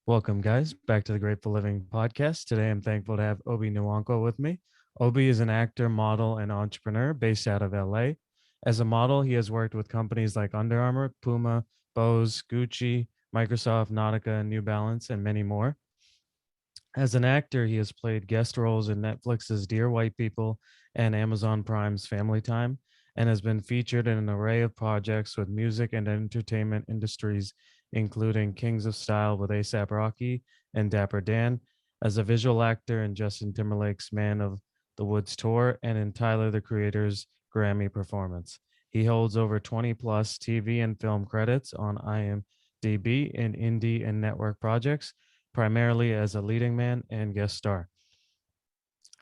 Welcome, guys, back to the Grateful Living podcast. Today, I'm thankful to have Obi Nwankwo with me. Obi is an actor, model, and entrepreneur based out of LA. As a model, he has worked with companies like Under Armour, Puma, Bose, Gucci, Microsoft, Nautica, and New Balance, and many more. As an actor, he has played guest roles in Netflix's Dear White People and Amazon Prime's Family Time, and has been featured in an array of projects with music and entertainment industries, including Kings of Style with ASAP Rocky and Dapper Dan, as a visual actor in Justin Timberlake's Man of the Woods tour, and in Tyler the Creator's Grammy performance. He holds over 20 plus TV and film credits on IMDb in indie and network projects, primarily as a leading man and guest star.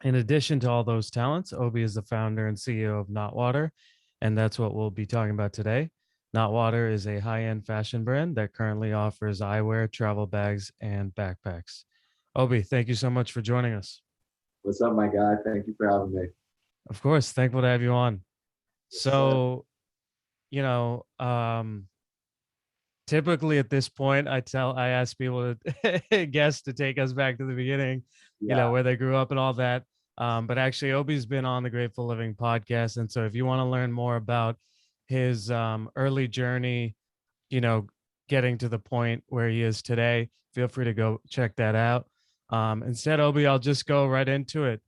In addition to all those talents, Obi is the founder and CEO of Knotwtr, and that's what we'll be talking about today. Knotwtr is a high-end fashion brand that currently offers eyewear, travel bags, and backpacks. Obi, thank you so much for joining us. What's up, my guy? Thank you for having me. Of course, thankful to have you on. Yes, sir. So, you know, typically at this point, I ask people to guess to take us back to the beginning, Yeah. where they grew up and all that. But actually, Obi's been on the Grateful Living podcast, and so if you want to learn more about his early journey, you know, getting to the point where he is today, feel free to go check that out. Instead, Obi, I'll just go right into it.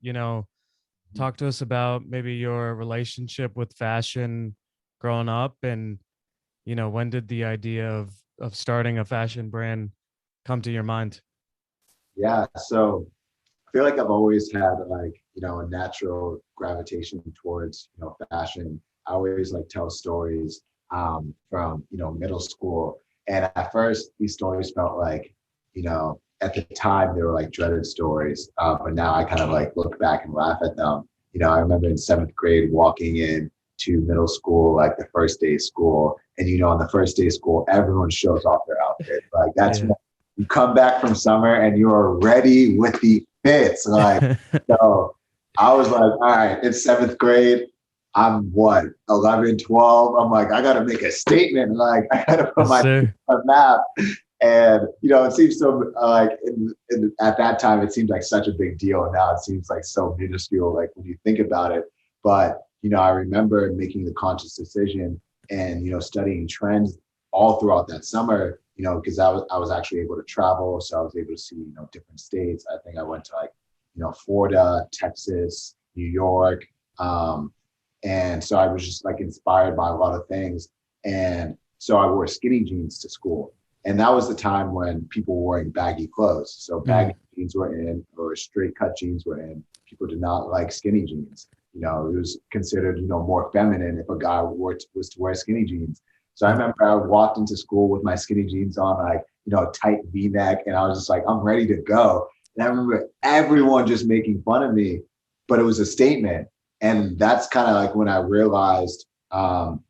Talk to us about maybe your relationship with fashion growing up, and when did the idea of starting a fashion brand come to your mind? Yeah. So I feel like I've always had a natural gravitation towards, fashion. I always like tell stories from, middle school. And at first these stories felt like, at the time they were like dreaded stories. But now I kind of like look back and laugh at them. I remember in seventh grade walking in to middle school, like the first day of school. And, on the first day of school, everyone shows off their outfit. Like that's Yeah. when you come back from summer and you are ready with the fits. Like, so I was like, all right, it's seventh grade. I'm what, 11, 12. I'm like, I got to make a statement. Like, I got to put Yes, my sir. on map. And, it seems so at that time, it seemed like such a big deal. And now it seems like so minuscule, like when you think about it. But, I remember making the conscious decision and, studying trends all throughout that summer, because I was actually able to travel. So I was able to see, different states. I think I went to like, Florida, Texas, New York. And so I was just like inspired by a lot of things. And so I wore skinny jeans to school. And that was the time when people were wearing baggy clothes. So baggy Mm, jeans were in, or straight cut jeans were in. People did not like skinny jeans. It was considered, more feminine if a guy was to wear skinny jeans. So I yep. remember I walked into school with my skinny jeans on, like, tight V-neck, and I was just like, I'm ready to go. And I remember everyone just making fun of me, but it was a statement. And that's kind of like when I realized, the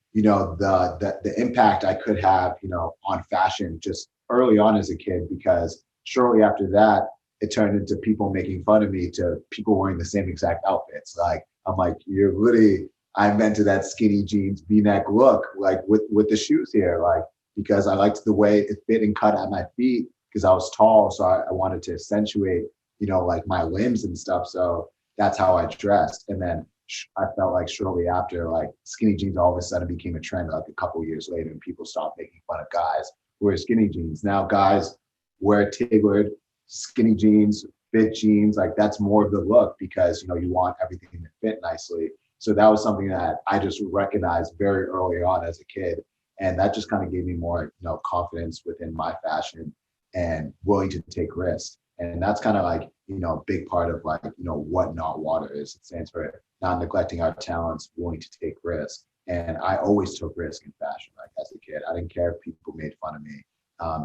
impact I could have, on fashion just early on as a kid, because shortly after that, it turned into people making fun of me to people wearing the same exact outfits. Like, I'm like, you're literally, I invented that skinny jeans V-neck look, like with the shoes here, like, because I liked the way it fit and cut at my feet because I was tall. So I wanted to accentuate, like my limbs and stuff. So that's how I dressed. And then I felt like shortly after, like skinny jeans all of a sudden became a trend, like a couple years later, and people stopped making fun of guys who wear skinny jeans. Now guys wear tailored skinny jeans, fit jeans, like that's more of the look because, you want everything to fit nicely. So that was something that I just recognized very early on as a kid. And that just kind of gave me more, confidence within my fashion and willing to take risks. And that's kind of like, a big part of like, what Knotwtr is. It stands for not neglecting our talents, willing to take risks. And I always took risk in fashion, like as a kid. I didn't care if people made fun of me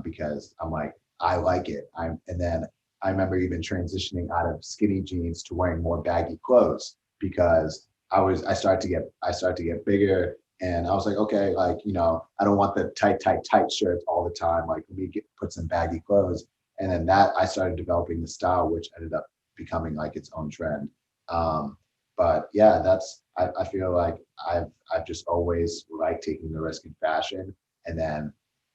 because I'm like, I like it. And then I remember even transitioning out of skinny jeans to wearing more baggy clothes because I started to get bigger, and I was like, okay, like, I don't want the tight shirts all the time. Like, let me put some baggy clothes. And then that I started developing the style, which ended up becoming like its own trend. But yeah, I feel like I've just always liked taking the risk in fashion. And then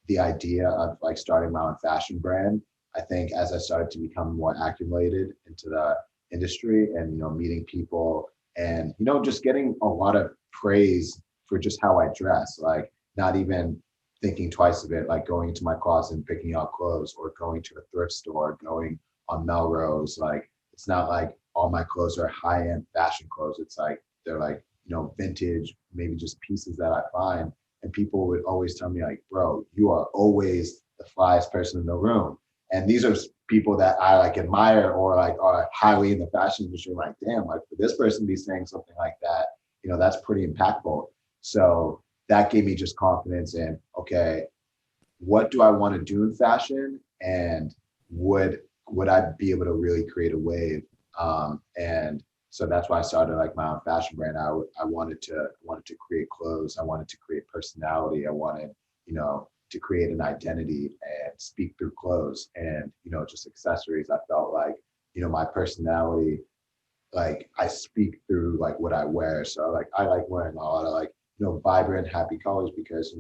the idea of like starting my own fashion brand I think as I started to become more accumulated into the industry and, meeting people and, just getting a lot of praise for just how I dress, like not even thinking twice of it, like going into my closet and picking out clothes or going to a thrift store, going on Melrose. Like, it's not like all my clothes are high-end fashion clothes. It's like, they're like, vintage, maybe just pieces that I find. And people would always tell me like, bro, you are always the flyest person in the room. And these are people that I like admire or like are highly in the fashion industry. Like, damn, like for this person to be saying something like that, that's pretty impactful. So that gave me just confidence in, okay, what do I want to do in fashion? And would I be able to really create a wave? And so that's why I started like my own fashion brand. I wanted to create clothes. I wanted to create personality. I wanted, to create an identity and speak through clothes and, just accessories. I felt like, my personality, like I speak through like what I wear. So like I like wearing a lot of like, vibrant, happy colors because,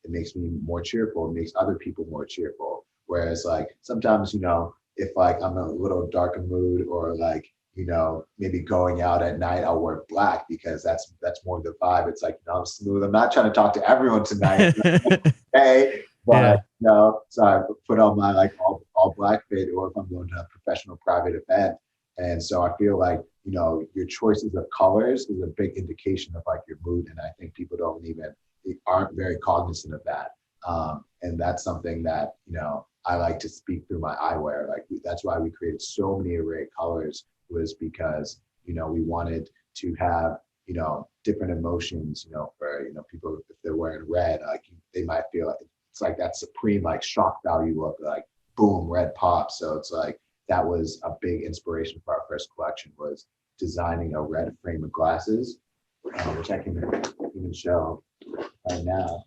it makes me more cheerful. It makes other people more cheerful. Whereas like sometimes, if like I'm in a little darker mood or like, maybe going out at night, I'll wear black because that's more the vibe. It's like, I'm smooth. I'm not trying to talk to everyone tonight. Hey, Yeah. but no, so I put on my like all black fit, or if I'm going to a professional private event. And so I feel like, your choices of colors is a big indication of like your mood. And I think people aren't very cognizant of that. And that's something that, I like to speak through my eyewear. Like that's why we created so many array of colors, was because, we wanted to have, different emotions, for, people, if they're wearing red, like they might feel like it's like that supreme, like shock value of like, boom, red pop. So it's like, that was a big inspiration for our first collection, was designing a red frame of glasses, which I can even show right now.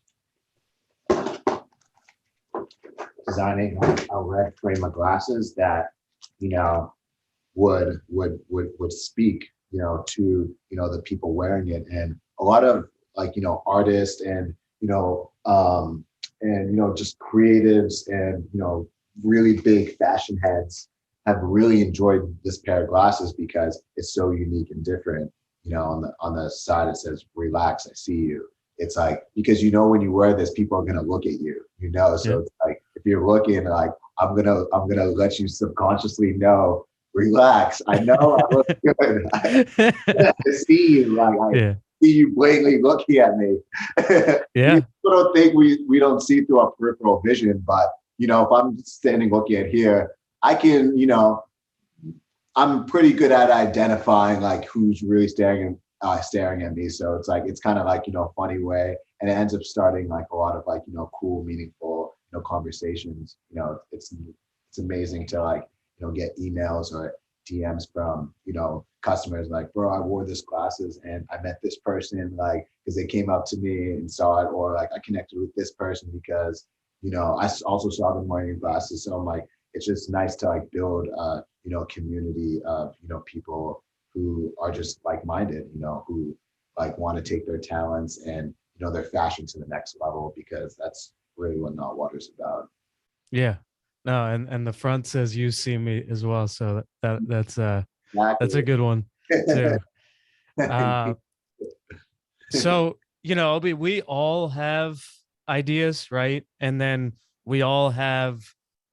Designing a red frame of glasses that, would speak, to, the people wearing it. And a lot of like, artists and, just creatives and, really big fashion heads have really enjoyed this pair of glasses because it's so unique and different. On the side it says, "Relax, I see you." It's like, because when you wear this, people are gonna look at you. So Yeah. it's like, if you're looking, like I'm gonna let you subconsciously know, relax. I know I look good. I see you. Like I Yeah. see you blatantly looking at me. People Yeah. don't think we don't see through our peripheral vision, but if I'm standing looking at here, I can, I'm pretty good at identifying like who's really staring at me. So it's like, it's kind of like, a funny way. And it ends up starting like a lot of like, cool, meaningful, conversations. It's amazing to like, get emails or DMs from, customers like, bro, I wore this glasses and I met this person, like, because they came up to me and saw it, or like I connected with this person because, I also saw them wearing glasses. So I'm like, it's just nice to like build community of, people who are just like-minded, who like want to take their talents and, their fashion to the next level, because that's really what Knotwtr's about. Yeah. No, and the front says "You see me" as well. So that's a Exactly. good one too. Uh, so we all have ideas, right? And then we all have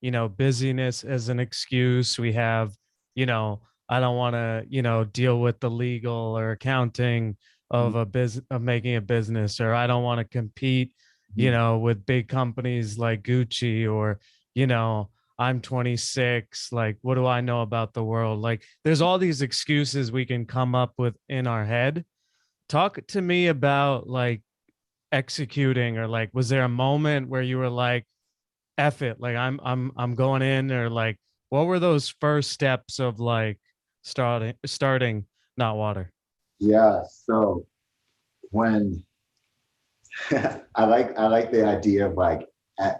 busyness as an excuse. We have I don't want to deal with the legal or accounting of a business, of making a business, or I don't want to compete with big companies like Gucci, or you know I'm 26, like what do I know about the world? Like there's all these excuses we can come up with in our head. Talk to me about like executing, or like was there a moment where you were like, F it, like I'm going in, or like what were those first steps of like starting Knotwtr? Yeah. So when I like the idea of like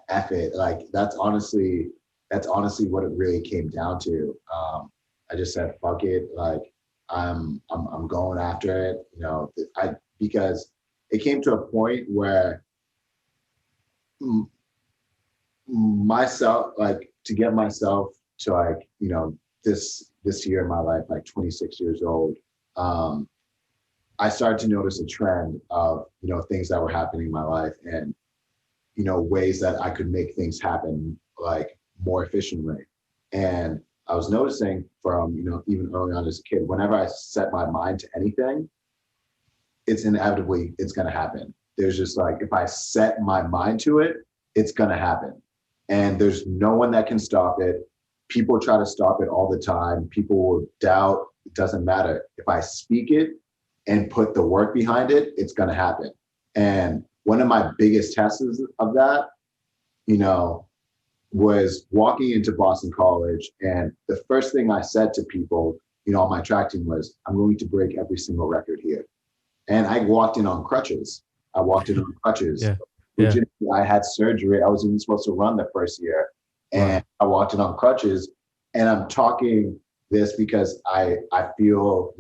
F it, like that's honestly what it really came down to. I just said fuck it, like I'm going after it, I because it came to a point where myself, like to get myself to like, this year in my life, like 26 years old, I started to notice a trend of, things that were happening in my life and, ways that I could make things happen like more efficiently. And I was noticing from, even early on as a kid, whenever I set my mind to anything, it's going to happen. There's just like, if I set my mind to it, it's going to happen. And there's no one that can stop it. People try to stop it all the time. People will doubt. It doesn't matter. If I speak it and put the work behind it, it's going to happen. And one of my biggest tests of that, was walking into Boston College. And the first thing I said to people, on my track team was, I'm going to break every single record here. And I walked in on crutches. Yeah. I had surgery. I was even supposed to run the first year. And wow. I walked in on crutches. And I'm talking this because I feel,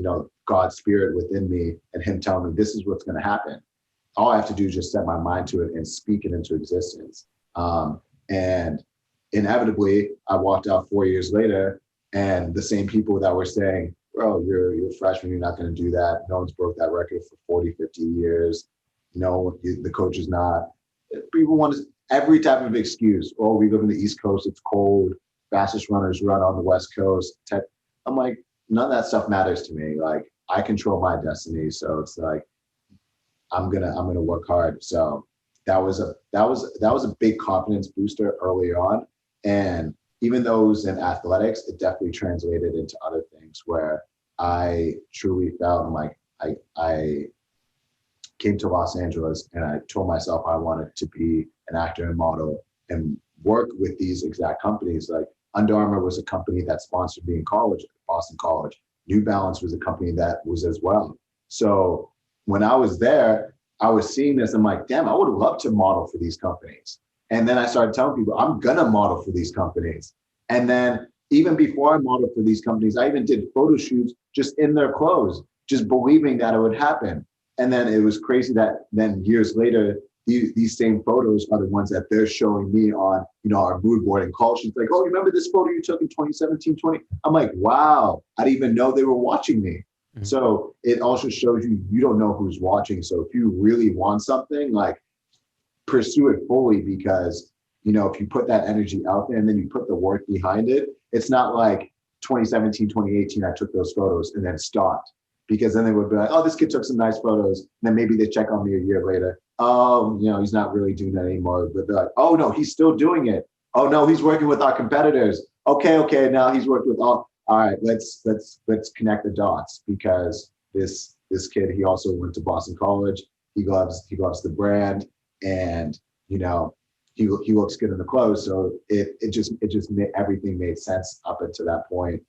God's spirit within me and him telling me this is what's going to happen. All I have to do is just set my mind to it and speak it into existence. And inevitably, I walked out 4 years later, and the same people that were saying, bro, you're a freshman, you're not going to do that. No one's broke that record for 40, 50 years. The coach is not. People want every type of excuse. Oh, we live in the East Coast, it's cold. Fastest runners run on the West Coast. I'm like, none of that stuff matters to me. Like, I control my destiny. So it's like, I'm gonna work hard. So that was a big confidence booster early on. And even though it was in athletics, it definitely translated into other things where I truly felt like I came to Los Angeles and I told myself I wanted to be an actor and model and work with these exact companies. Like Under Armour was a company that sponsored me in college, Boston College. New Balance was a company that was as well. So when I was there, I was seeing this. I'm like, damn, I would love to model for these companies. And then I started telling people, I'm gonna model for these companies. And then even before I modeled for these companies, I even did photo shoots just in their clothes, just believing that it would happen. And then it was crazy that then years later, these same photos are the ones that they're showing me on, our mood board and call sheets. Like, oh, you remember this photo you took in 2017, 20? I'm like, wow, I didn't even know they were watching me. Mm-hmm. So it also shows you don't know who's watching. So if you really want something, like pursue it fully, because, if you put that energy out there and then you put the work behind it, it's not like 2017, 2018, I took those photos and then stopped. Because then they would be like, oh, this kid took some nice photos. And then maybe they check on me a year later. Oh, he's not really doing that anymore. But they're like, oh, no, he's still doing it. Oh, no, he's working with our competitors. Okay, now he's worked with all right, let's connect the dots, because this kid, he also went to Boston College. He loves the brand, and he looks good in the clothes. So it just made, everything made sense up until that point.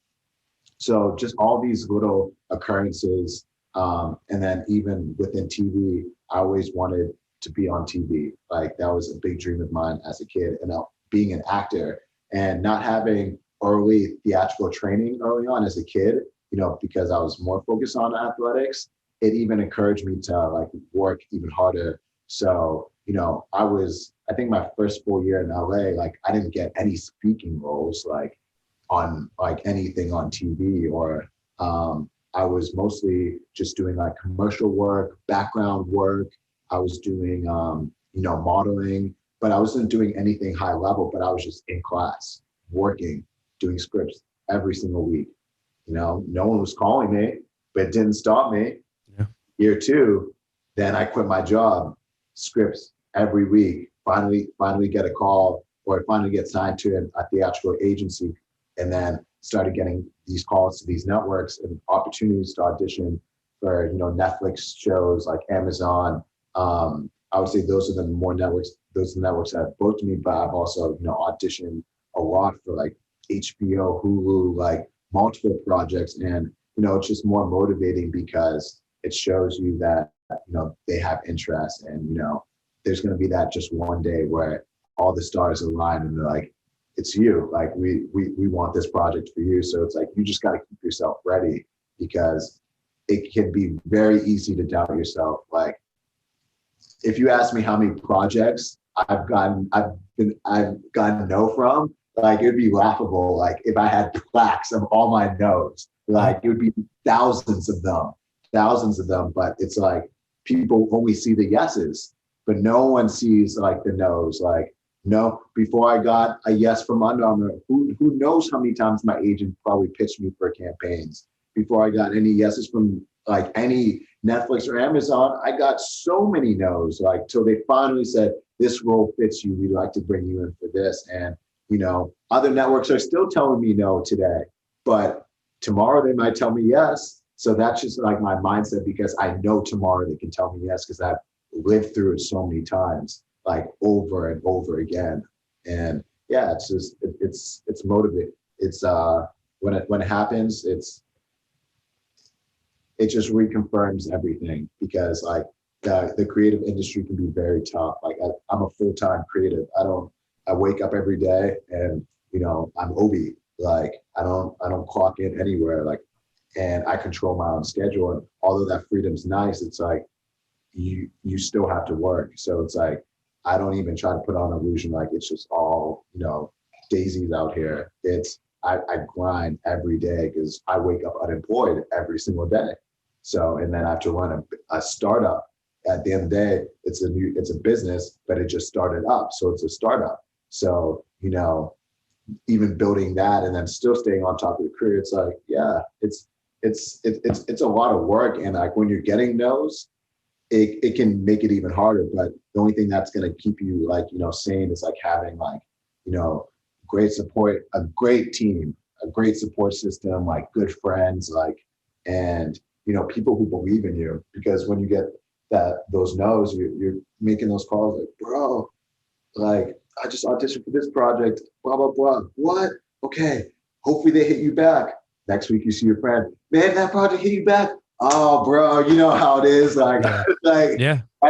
So just all these little occurrences, and then even within TV, I always wanted to be on TV. Like that was a big dream of mine as a kid, and being an actor and not having early theatrical training early on as a kid, because I was more focused on athletics, it even encouraged me to like work even harder. So, I think my first full year in LA, like I didn't get any speaking roles, like on like anything on TV, or I was mostly just doing like commercial work, background work. I was doing, modeling, but I wasn't doing anything high level, but I was just in class working, doing scripts every single week. No one was calling me, but it didn't stop me. Yeah. Year 2, then I quit my job, scripts every week, finally get a call, or finally get signed to a theatrical agency, and then started getting these calls to these networks and opportunities to audition for, Netflix shows like Amazon. I would say those are the networks that have booked me, but I've also, auditioned a lot for like HBO, Hulu, like multiple projects. And, it's just more motivating because it shows you that, they have interest, and, there's going to be that just one day where all the stars align and they're like, it's you, like we want this project for you. So it's like, you just got to keep yourself ready, because it can be very easy to doubt yourself. Like if you ask me how many projects I've gotten no from, like it'd be laughable. Like if I had plaques of all my no's, like it would be thousands of them. But it's like people only see the yeses, but no one sees like the no's. Like, no, before I got a yes from Under Armour, who knows how many times my agent probably pitched me for campaigns. Before I got any yeses from like any Netflix or Amazon, I got so many no's, like till they finally said, this role fits you. We'd like to bring you in for this. And, other networks are still telling me no today, but tomorrow they might tell me yes. So that's just like my mindset, because I know tomorrow they can tell me yes, because I've lived through it so many times, like over and over again. And yeah, it's just, it's motivating. It's when it happens, it just reconfirms everything, because like the creative industry can be very tough. Like I'm a full-time creative. I wake up every day and, I'm Obi. Like I don't clock in anywhere. Like, and I control my own schedule. And although that freedom's nice, it's like you still have to work. So it's like I don't even try to put on an illusion like it's just all, daisies out here. I grind every day because I wake up unemployed every single day. So, and then I have to run a startup. At the end of the day, it's a business, but it just started up. So it's a startup. So, even building that and then still staying on top of the career, it's like, yeah, it's a lot of work. And like when you're getting those, it can make it even harder. But the only thing that's going to keep you like, sane is like having like, great support, a great team, a great support system, like good friends, like, and, people who believe in you. Because when you get those no's, you're making those calls like, bro, like, I just auditioned for this project, blah, blah, blah. What? Okay. Hopefully they hit you back. Next week you see your friend, man, that project hit you back. Oh, bro, you know how it is. Like, Yeah. like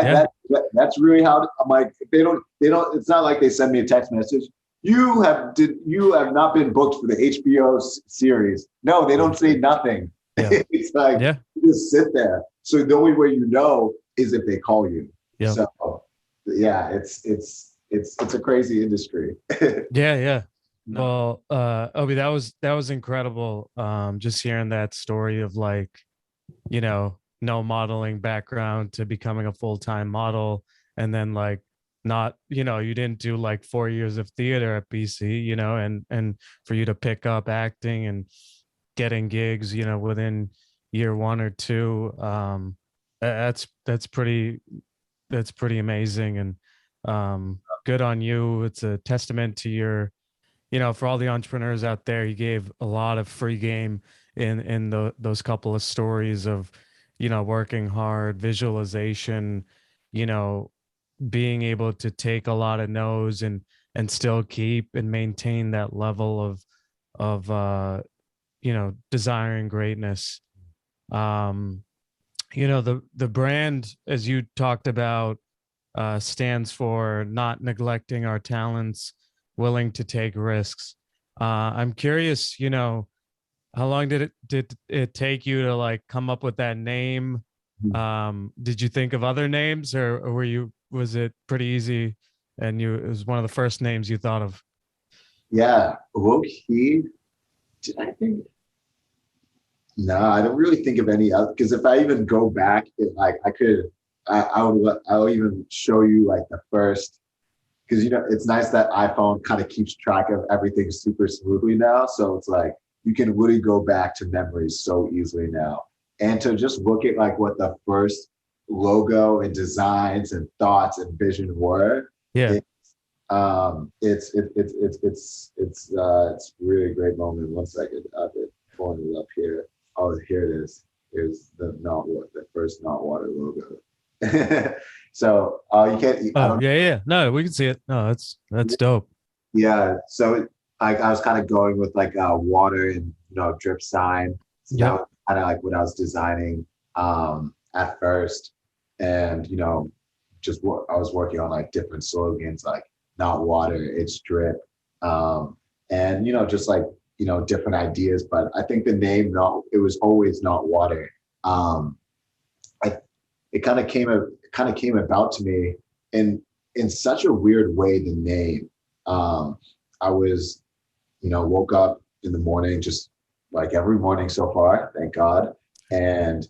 Yeah. that's really how I'm like, they don't, it's not like they send me a text message. You have not been booked for the HBO series. No, they don't say nothing. Yeah. It's like, Yeah. you just sit there. So the only way is if they call you. Yeah. So yeah, it's a crazy industry. Yeah. Yeah. Well, Obi, that was incredible. Just hearing that story of like, no modeling background to becoming a full-time model, and then like not, you didn't do like 4 years of theater at BC, and for you to pick up acting and getting gigs, within year one or two. That's pretty amazing, and good on you. It's a testament to your, for all the entrepreneurs out there. You gave a lot of free game in those couple of stories of, working hard, visualization, you know, being able to take a lot of no's and still keep and maintain that level of desiring greatness. um the brand, as you talked about, stands for not neglecting our talents, willing to take risks. I'm curious, how long did it take you to like come up with that name? Did you think of other names, or was it pretty easy and it was one of the first names you thought of? Yeah, low key. Did I think? No, I don't really think of any other. Because if I even go back, like I'll even show you like the first. Because it's nice that iPhone kind of keeps track of everything super smoothly now. So it's like you can really go back to memories so easily now, and to just look at like what the first logo and designs and thoughts and vision were. Yeah. It's really a great moment. 1 second, I've been pulling it up here. Oh, here it is. Here's the first Knotwtr logo. So you can't. I Oh, don't. yeah, yeah. No, we can see it. No, that's dope. Yeah. So like I was kind of going with like water and drip sign. So that Yep. was kind of like what I was designing at first, and just what I was working on like different slogans like not water, it's drip, and just like different ideas. But I think the name it was always not water. I it kind of came about to me in such a weird way. The name, I was woke up in the morning, just like every morning so far, thank God. And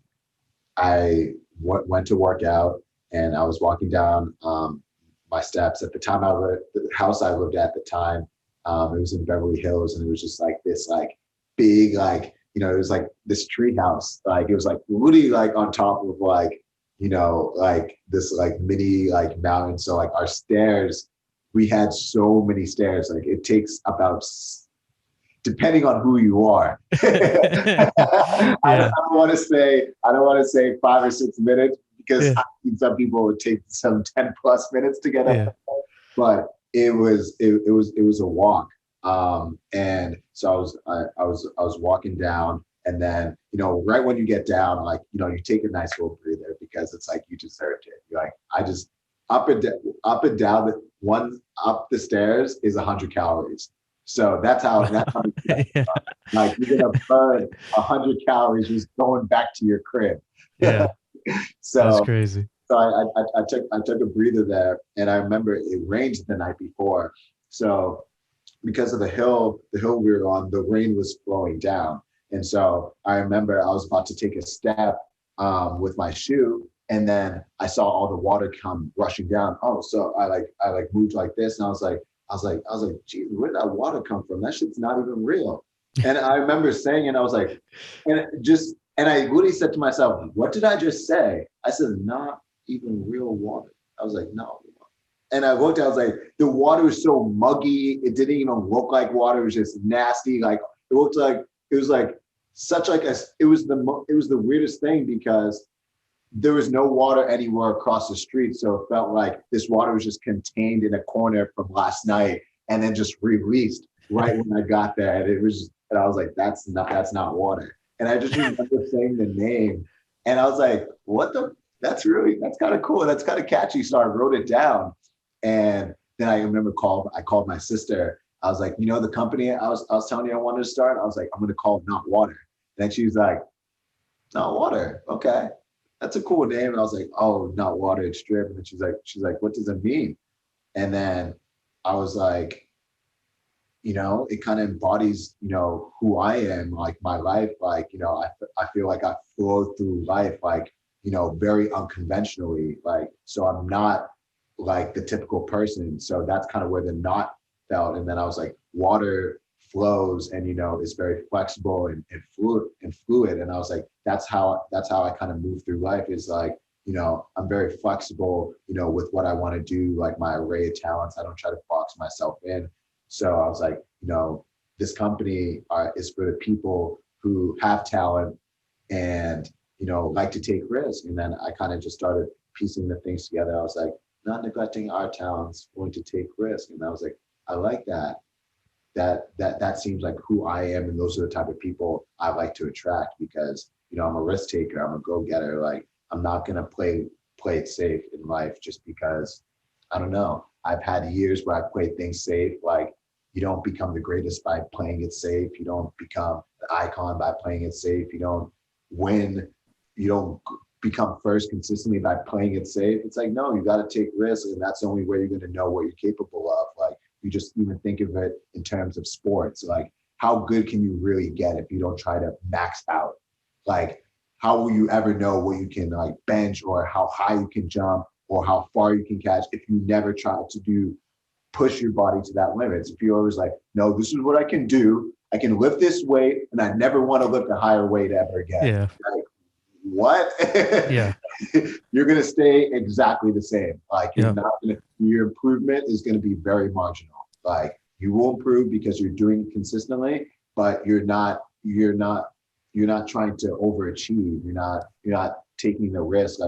I went to work out, and I was walking down my steps. At the time, the house I lived at the time, it was in Beverly Hills, and it was just like this, like big, like it was like this tree house. Like it was like really like on top of like like this like mini like mountain. So like our stairs, we had so many stairs. Like it takes about depending on who you are. I Yeah. don't want to say 5 or 6 minutes, because Yeah. I think some people would take some 10+ minutes to get up, Yeah. but it was a walk. And so I was walking down, and then right when you get down, like you take a nice little breather, because it's like you deserved it. You're like, I just up and down the one up the stairs is 100 calories. So that's how Yeah. like you're gonna burn 100 calories just going back to your crib. Yeah. That's So crazy. I took a breather there, and I remember it rained the night before. So because of the hill we were on, the rain was flowing down, and so I remember I was about to take a step with my shoe, and then I saw all the water come rushing down. Oh, so I moved like this, and I was like, geez, where did that water come from? That shit's not even real. And I remember saying it, I was like, and I literally said to myself, what did I just say? I said, not even real water. I was like, no. And I looked, I was like, the water was so muggy. It didn't even look like water. It was just nasty. Like it looked like, it was like such like it was the weirdest thing, because there was no water anywhere across the street. So it felt like this water was just contained in a corner from last night, and then just released right when I got there. And and I was like, that's not water. And I just remember saying the name, and I was like, that's kind of cool. That's kind of catchy. So I wrote it down. And then I remember I called my sister. I was like, the company I was telling you I wanted to start, I was like, I'm going to call it Not Water. And then she was like, Not Water. Okay. That's a cool name. And I was like, oh, not water, it's drip. And she's like, what does it mean? And then I was like, it kind of embodies, who I am, like my life. Like, I feel like I flow through life, like, very unconventionally. Like, so I'm not like the typical person. So that's kind of where the knot felt. And then I was like, water flows, and it's very flexible and fluid. And I was like, that's how I kind of move through life, is like, I'm very flexible, with what I want to do, like my array of talents. I don't try to box myself in. So I was like, this company is for the people who have talent and like to take risks. And then I kind of just started piecing the things together. I was like, not neglecting our talents, going to take risks. And I was like, I like that. That seems like who I am, and those are the type of people I like to attract, because I'm a risk taker, I'm a go-getter. Like, I'm not gonna play it safe in life, just because, I don't know, I've had years where I played things safe. Like, you don't become the greatest by playing it safe. You don't become the icon by playing it safe. You don't win. You don't become first consistently by playing it safe. It's like, no, you got to take risks, and that's the only way you're going to know what you're capable of. Like, you just even think of it in terms of sports. Like, how good can you really get if you don't try to max out? Like, how will you ever know what you can like bench, or how high you can jump, or how far you can catch, if you never try to push your body to that limit? If you're always like, no, this is what I can do. I can lift this weight, and I never want to lift a higher weight ever again. Yeah. Like, what? Yeah. You're going to stay exactly the same. Like, Yeah. your improvement is going to be very marginal. Like, you will improve because you're doing it consistently, but you're not trying to overachieve. You're not taking the risk.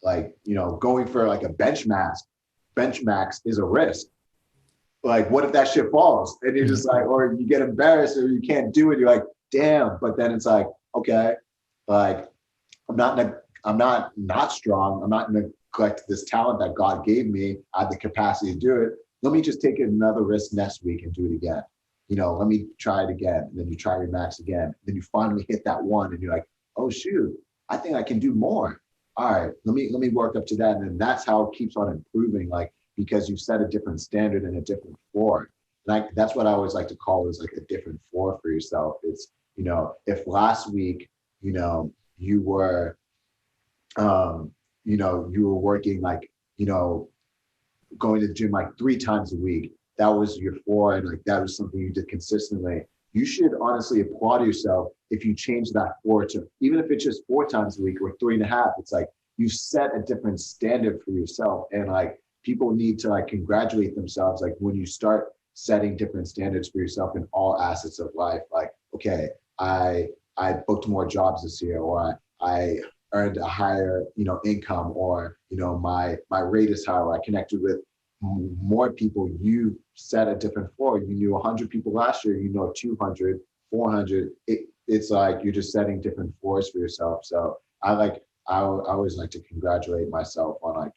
Like, going for like a bench max is a risk. Like, what if that shit falls, and you're just like, or you get embarrassed, or you can't do it? You're like, damn. But then it's like, okay, like, I'm not strong. I'm not neglect this talent that God gave me. I have the capacity to do it. Let me just take another risk next week and do it again. Let me try it again. And then you try your max again. Then you finally hit that one, and you're like, oh shoot, I think I can do more. All right, let me work up to that. And then that's how it keeps on improving, like, because you set a different standard and a different floor. like that's what I always like to call is like a different floor for yourself. It's, if last week, you were, you were working like, going to the gym like 3 times a week. That was your floor, and like that was something you did consistently. You should honestly applaud yourself if you change that floor to, even if it's just 4 times a week or 3.5. It's like you set a different standard for yourself, and like people need to like congratulate themselves. Like when you start setting different standards for yourself in all assets of life, like okay, I booked more jobs this year, or I earned a higher, income, or, my rate is higher. I connected with more people. You set a different floor. You knew 100 people last year, 200, 400. It's like you're just setting different floors for yourself. So I always like to congratulate myself on like,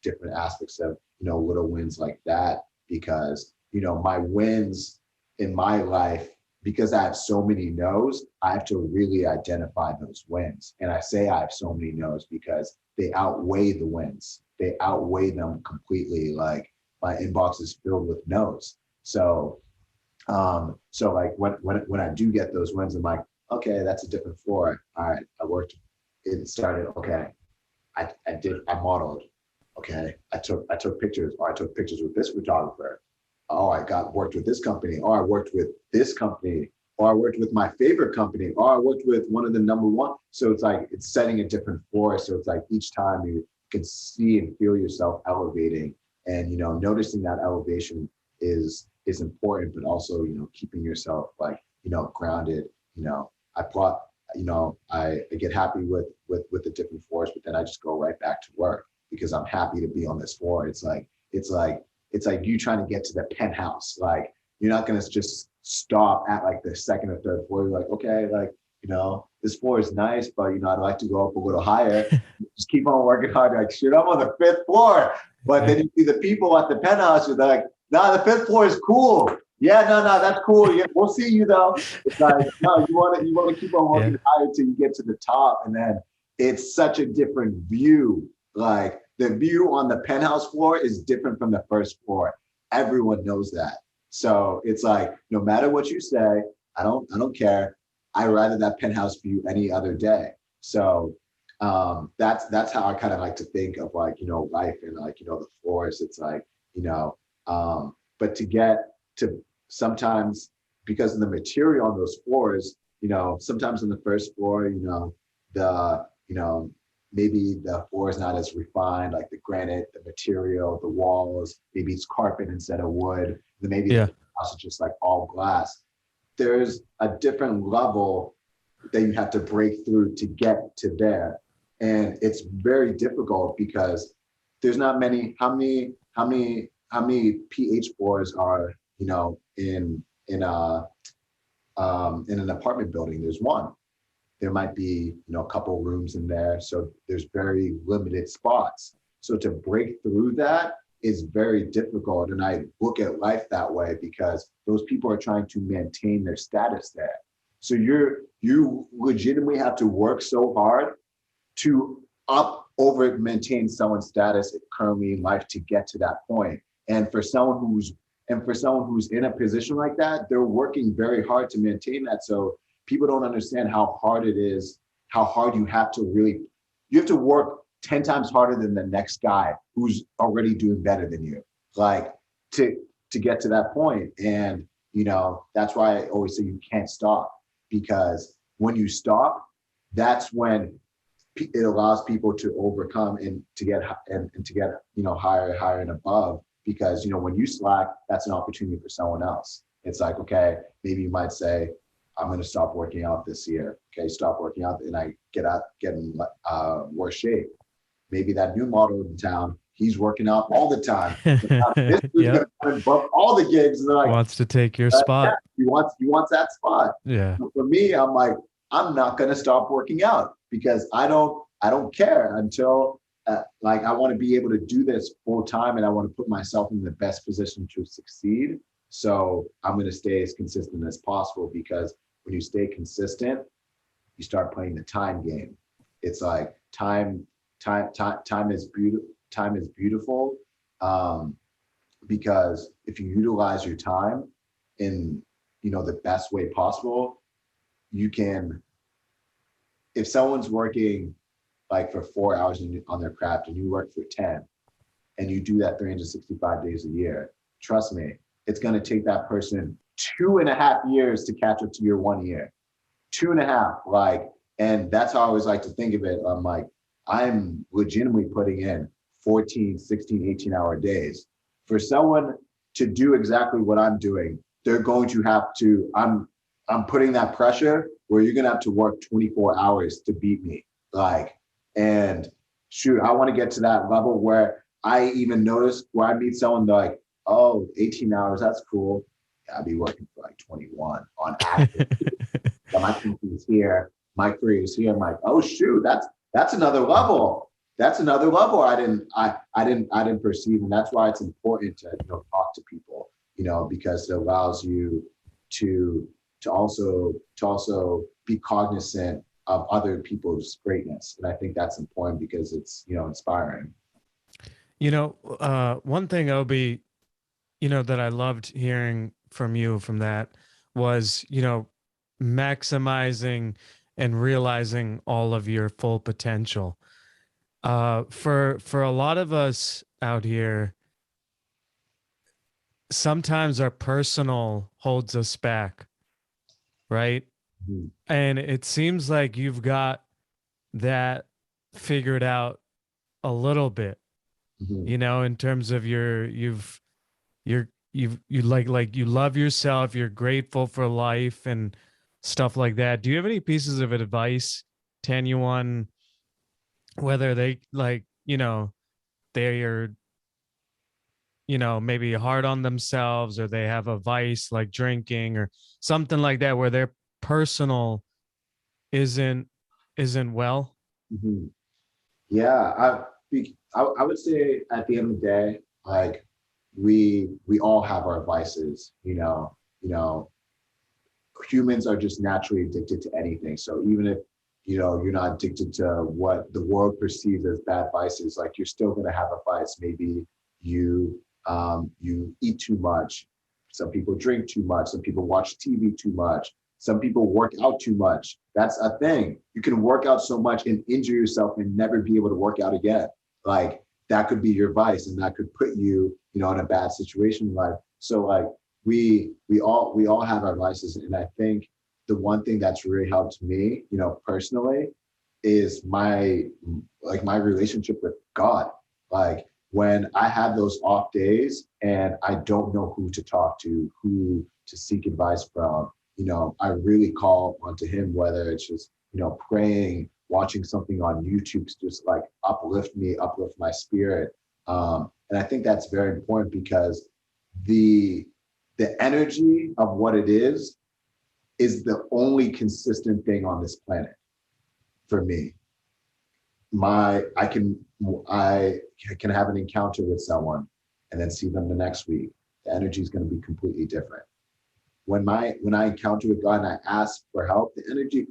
different aspects of, little wins like that, because, my wins in my life, because I have so many no's, I have to really identify those wins. And I say I have so many no's because they outweigh the wins. They outweigh them completely. Like my inbox is filled with no's. So like when I do get those wins, I'm like, okay, that's a different floor. All right, I worked. It started. Okay, I modeled. Okay, I took pictures, or I took pictures with this photographer. Oh, I worked with this company, or I worked with this company, or I worked with my favorite company, or I worked with one of the number one. So it's like it's setting a different floor. So it's like each time you can see and feel yourself elevating, and noticing that elevation is important, but also keeping yourself like grounded. I get happy with the different floors, but then I just go right back to work because I'm happy to be on this floor. It's like you trying to get to the penthouse. Like you're not gonna just stop at like the second or third floor. You're like, okay, like this floor is nice, but I'd like to go up a little higher. Just keep on working hard. Like shit, I'm on the 5th floor. But then you see the people at the penthouse. You're like, nah, the 5th floor is cool. Yeah, no, that's cool. Yeah, we'll see you though. It's like, no, you want to keep on Yeah. working higher till you get to the top, and then it's such a different view. Like the view on the penthouse floor is different from the first floor. Everyone knows that. So it's like, no matter what you say, I don't care. I'd rather that penthouse view any other day. So that's how I kind of like to think of like, life and like, the floors. It's like, but to get to sometimes, because of the material on those floors, sometimes on the first floor, the, maybe the floor is not as refined, like the granite, the material, the walls, maybe it's carpet instead of wood. Then maybe Yeah. the house is just like all glass. There's a different level that you have to break through to get to there. And it's very difficult because there's not many, how many pH floors are, in an apartment building. There's one. There might be, a couple rooms in there. So there's very limited spots. So to break through that is very difficult. And I look at life that way because those people are trying to maintain their status there. So you legitimately have to work so hard to over maintain someone's status currently in life to get to that point. And for someone who's in a position like that, they're working very hard to maintain that. So people don't understand how hard it is, how hard you have to work 10 times harder than the next guy who's already doing better than you, like to get to that point. And, that's why I always say you can't stop, because when you stop, that's when it allows people to overcome and to get higher and above. Because when you slack, that's an opportunity for someone else. It's like, okay, maybe you might say, I'm going to stop working out this year. Okay, stop working out, and I get in worse shape. Maybe that new model in town, he's working out all the time. This dude's Yeah. going to come and book all the gigs, and they're like, Wants to take your yeah, spot. he wants that spot. Yeah. So for me, I'm like, I'm not going to stop working out because I don't care until like I want to be able to do this full time, and I want to put myself in the best position to succeed. So I'm going to stay as consistent as possible, because when you stay consistent, you start playing the time game. It's like time is beautiful. because if you utilize your time in, the best way possible, you can, if someone's working like for 4 hours on their craft and you work for 10, and you do that 365 days a year, trust me, it's going to take that person 2.5 years to catch up to your 1 year. 2.5, like, and that's how I always like to think of it. I'm like, I'm legitimately putting in 14, 16, 18-hour days. For someone to do exactly what I'm doing, they're going to have to, I'm putting that pressure where you're going to have to work 24 hours to beat me. Like, and shoot, I want to get to that level where I even notice where I meet someone like, oh, 18 hours, that's cool. I'll be working for like 21 on active. So my company's here, my career is here. I'm like, oh shoot, that's another level. That's another level I didn't perceive. And that's why it's important to talk to people, because it allows you to also be cognizant of other people's greatness. And I think that's important because it's inspiring. One thing, Obi, that I loved hearing from you from that was, maximizing and realizing all of your full potential. For a lot of us out here, sometimes our personal holds us back, right? Mm-hmm. And it seems like you've got that figured out a little bit, Mm-hmm. in terms of you like you love yourself, you're grateful for life and stuff like that. Do you have any pieces of advice to anyone, whether they like, they're, maybe hard on themselves, or they have a vice like drinking or something like that, where their personal isn't well? Mm-hmm. Yeah, I would say at the end of the day, like we all have our vices, humans are just naturally addicted to anything. So even if you're not addicted to what the world perceives as bad vices, like you're still going to have a vice. Maybe you eat too much. Some people drink too much. Some people watch TV too much. Some people work out too much. That's a thing. You can work out so much and injure yourself and never be able to work out again. Like that could be your vice, and that could put you, in a bad situation in life. So like we all have our vices, and I think the one thing that's really helped me, personally, is my relationship with God. Like when I have those off days and I don't know who to talk to, who to seek advice from, I really call onto him, whether it's just, praying, watching something on YouTube to just like uplift me, uplift my spirit. And I think that's very important because the energy of what it is the only consistent thing on this planet for me. I can have an encounter with someone and then see them the next week. The energy is going to be completely different. When I encounter with God and I ask for help, the energy,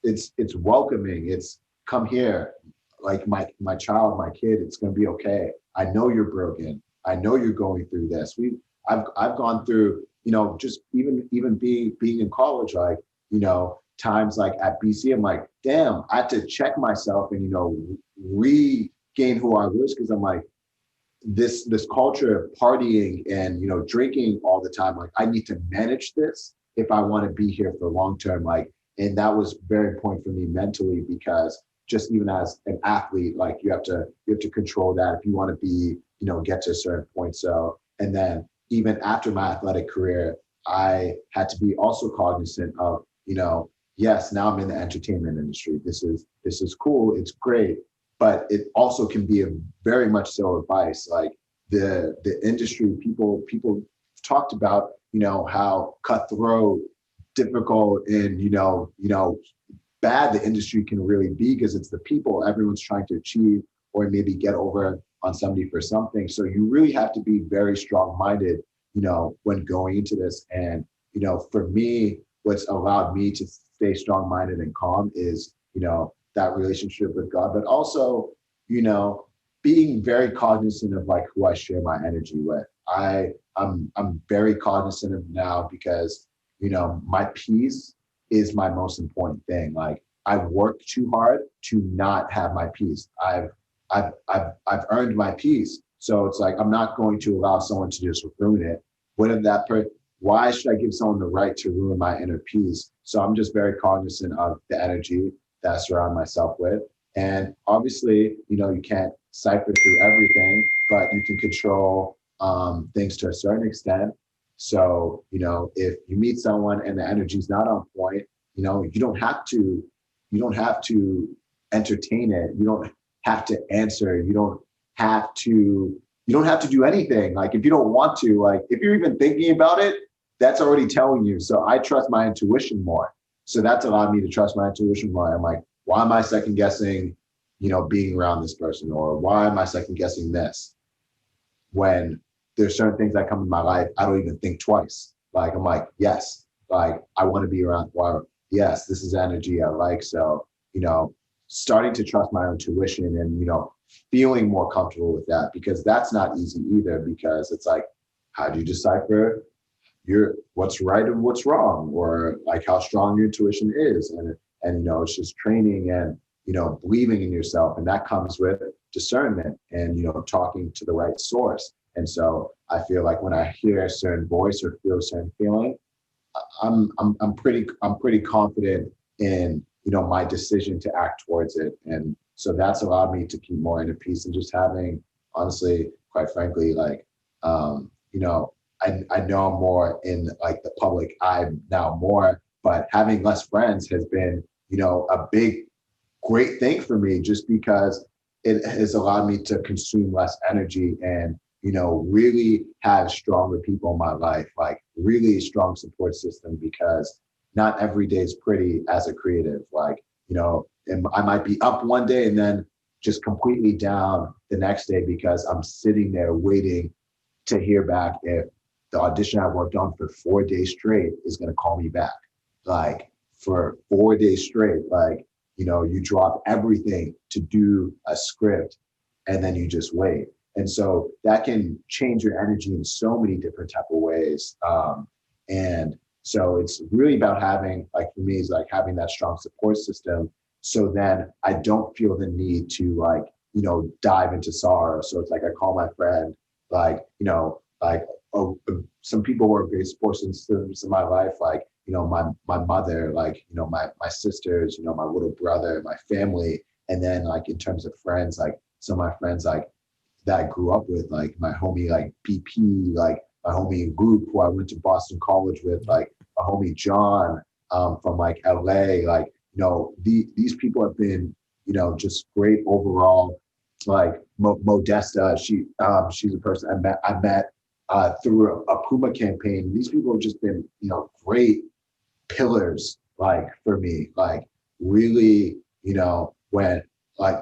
it's welcoming. It's come here, like my child, my kid. It's going to be okay. I know you're broken. I know you're going through this. I've gone through, just even being in college, like, times like at BC, I'm like, damn, I had to check myself and, regain who I was, because I'm like, this culture of partying and, drinking all the time, like I need to manage this if I want to be here for long term. Like, and that was very important for me mentally, because just even as an athlete, like you have to control that if you want to be, get to a certain point. So, and then even after my athletic career, I had to be also cognizant of, yes, now I'm in the entertainment industry. This is cool. It's great, but it also can be a very much so advice. Like the industry, people talked about, how cutthroat, difficult, and bad the industry can really be, because it's the people everyone's trying to achieve or maybe get over on somebody for something. So you really have to be very strong-minded, when going into this. And, for me, what's allowed me to stay strong-minded and calm is, that relationship with God, but also, being very cognizant of like who I share my energy with. I'm very cognizant of now because, my peace is my most important thing. Like I work too hard to not have my peace. I've earned my peace. So it's like, I'm not going to allow someone to just ruin it. What if why should I give someone the right to ruin my inner peace? So I'm just very cognizant of the energy that I surround myself with. And obviously, you can't cipher through everything, but you can control things to a certain extent. So, if you meet someone and the energy's not on point, you don't have to entertain it. You don't have to answer. Have to, you don't have to do anything. Like if you don't want to, like if you're even thinking about it, that's already telling you. So I trust my intuition more. So that's allowed me to trust my intuition more. I'm like, why am I second guessing, being around this person? Or why am I second guessing this? When there's certain things that come in my life, I don't even think twice. Like, I'm like, yes, like I want to be around, well, yes, this is energy I like. So, starting to trust my intuition and, feeling more comfortable with that, because that's not easy either, because it's like, how do you decipher what's right and what's wrong, or like how strong your intuition is? And it's just training and, believing in yourself. And that comes with discernment and, talking to the right source. And so I feel like when I hear a certain voice or feel a certain feeling, I'm pretty confident in, my decision to act towards it. And so that's allowed me to keep more inner peace and just having, honestly, quite frankly, like, I know I'm more in like the public eye now more, but having less friends has been, a big, great thing for me, just because it has allowed me to consume less energy and, really have stronger people in my life, like really strong support system, because not every day is pretty as a creative. Like, and I might be up one day and then just completely down the next day, because I'm sitting there waiting to hear back if the audition I worked on for 4 days straight is going to call me back. Like for 4 days straight, like, you drop everything to do a script and then you just wait. And so that can change your energy in so many different type of ways. And so it's really about having, like for me, is like having that strong support system. So then I don't feel the need to like, dive into sorrow. So it's like, I call my friend, like, oh, some people who are great support systems in my life, like, my mother, like, my sisters, my little brother, my family. And then like, in terms of friends, like some of my friends, like that I grew up with, like my homie, like BP, like my homie Group, who I went to Boston College with, like my homie John, from like LA, like, these people have been, just great overall. Like Modesta, she's a person I met through a Puma campaign. These people have just been, great pillars, like for me, like really, when like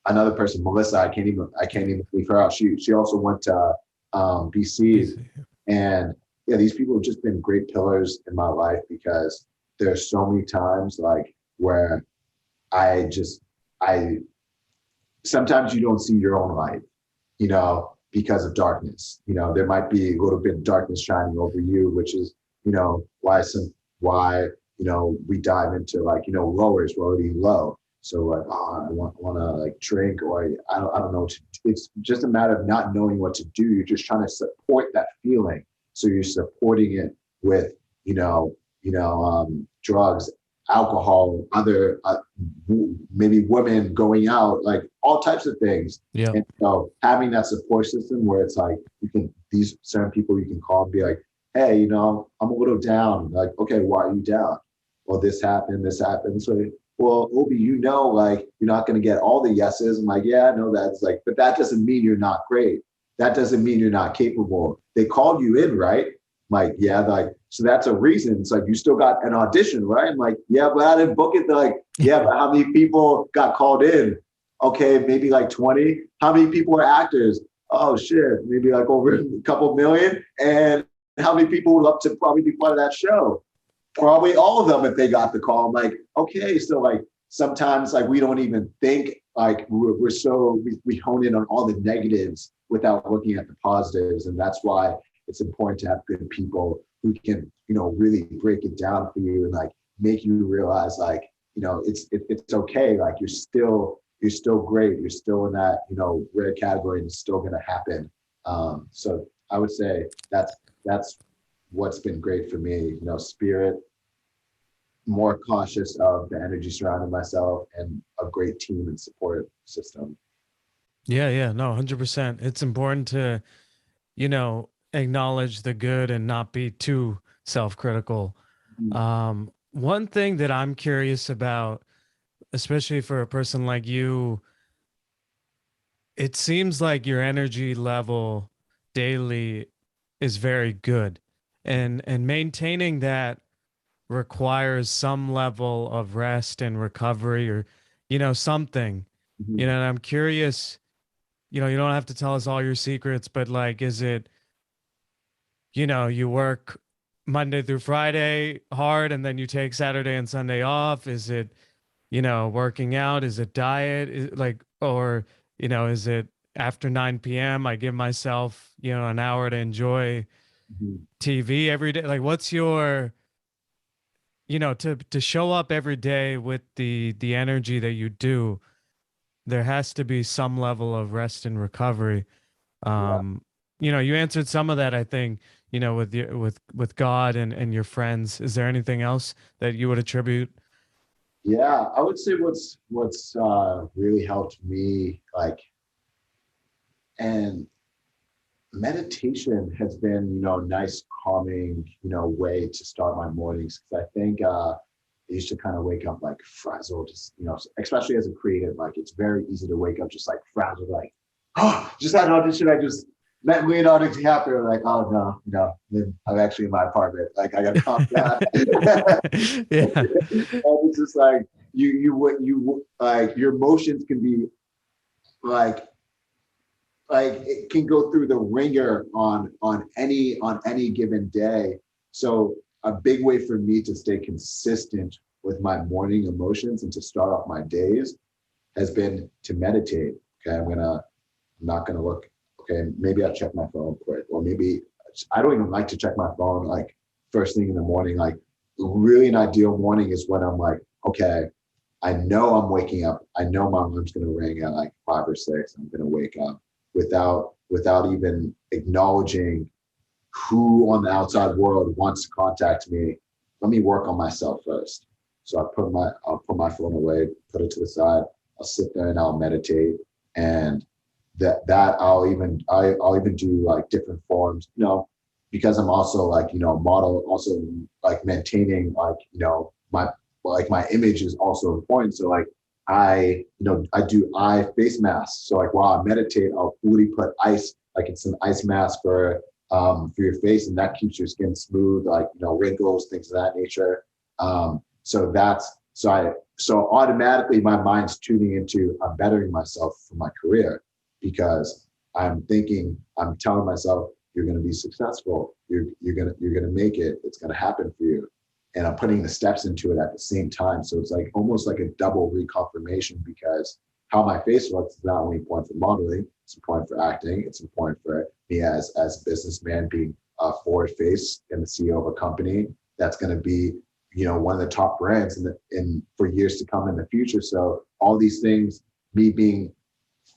another person, Melissa, I can't even leave her out. She also went to BC, and yeah, these people have just been great pillars in my life, because there's so many times like where I sometimes you don't see your own light, because of darkness. There might be a little bit of darkness shining over you, which is, why, we dive into like, lowers, we're already low. So like, oh, I want to like drink, or I don't know. It's just a matter of not knowing what to do. You're just trying to support that feeling. So you're supporting it with, drugs, alcohol, other maybe women going out, like all types of things. Yeah. And so having that support system where it's like these certain people you can call and be like, hey, I'm a little down. Like, okay, why are you down? Well, this happened. So, well, Obi, like you're not going to get all the yeses. I'm like, yeah, I know that. It's like, but that doesn't mean you're not great. That doesn't mean you're not capable. They called you in, right? I'm like, yeah, like, so that's a reason. It's like, you still got an audition, right? I'm like, yeah, but I didn't book it. They're like, yeah, but how many people got called in? Okay, maybe like 20. How many people are actors? Oh shit, maybe like over a couple million. And how many people would love to probably be part of that show? Probably all of them if they got the call. I'm like, okay, so like sometimes like we don't even think like we're so we hone in on all the negatives without looking at the positives, and that's why it's important to have good people who can, you know, really break it down for you and like make you realize like, you know, it's okay, like you're still great, you're still in that, you know, rare category, and it's still going to happen. So I would say that's what's been great for me, you know, spirit, more cautious of the energy surrounding myself, and a great team and support system. Yeah, yeah, no, 100%. It's important to, acknowledge the good and not be too self-critical. Mhm. One thing that I'm curious about, especially for a person like you, it seems like your energy level daily is very good. And maintaining that requires some level of rest and recovery, or something. Mhm. And I'm curious, you don't have to tell us all your secrets, but like, is it, you work Monday through Friday hard and then you take Saturday and Sunday off? Is it, working out? Is it diet? Or, is it after 9 p.m. I give myself, an hour to enjoy Mhm. TV every day? Like, what's your, to show up every day with the energy that you do, there has to be some level of rest and recovery. Yeah. um you answered some of that, I think, with your with God and your friends. Is there anything else that you would attribute? Yeah, I would say what's really helped me, like, and meditation has been, you know, a nice calming, you know, way to start my mornings, because I think I used to kind of wake up like frazzled, just, you know, especially as a creative, like it's very easy to wake up just like frazzled, like, oh, just had an audition, I just met Leonardo DiCaprio, like, oh no, you know, then I'm actually in my apartment, like I gotta calm down. Yeah. And it's just like you like your emotions can be like it can go through the ringer on any given day. So a big way for me to stay consistent with my morning emotions and to start off my days has been to meditate. Okay, I'm not gonna look. Okay, maybe I'll check my phone quick, or maybe I don't even like to check my phone like first thing in the morning. Like really an ideal morning is when I'm like, okay, I know I'm waking up. I know my alarm's going to ring at like 5 or 6. I'm going to wake up without even acknowledging who on the outside world wants to contact me. Let me work on myself first. So I'll put my phone away, put it to the side. I'll sit there and I'll meditate, and that I'll even do like different forms, you know, because I'm also like, you know, model, also like maintaining like, you know, my image is also important. So like I do eye face masks. So like while I meditate, I'll fully put ice, like it's an ice mask for your face, and that keeps your skin smooth, like, you know, wrinkles, things of that nature. So that's so automatically my mind's tuning into I'm bettering myself for my career, because I'm telling myself you're going to be successful, you're going to make it, it's going to happen for you, and I'm putting the steps into it at the same time. So it's like almost like a double reconfirmation, because how my face looks is not only important for modeling, it's important for acting, it's important for me as a businessman, being a forward face and the CEO of a company that's going to be, you know, one of the top brands in for years to come in the future. So all these things, me being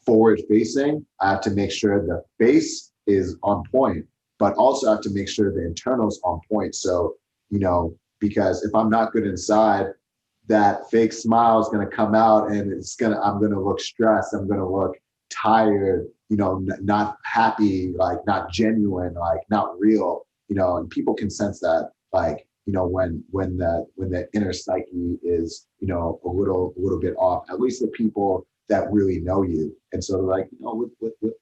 forward facing, I have to make sure the face is on point, but also I have to make sure the internals on point. So, you know, because if I'm not good inside, that fake smile is going to come out, and I'm going to look stressed. I'm going to look tired, you know, not happy, like not genuine, like not real, you know, and people can sense that, like, you know, when the inner psyche is, you know, a little bit off, at least the people that really know you. And so they're like, you know,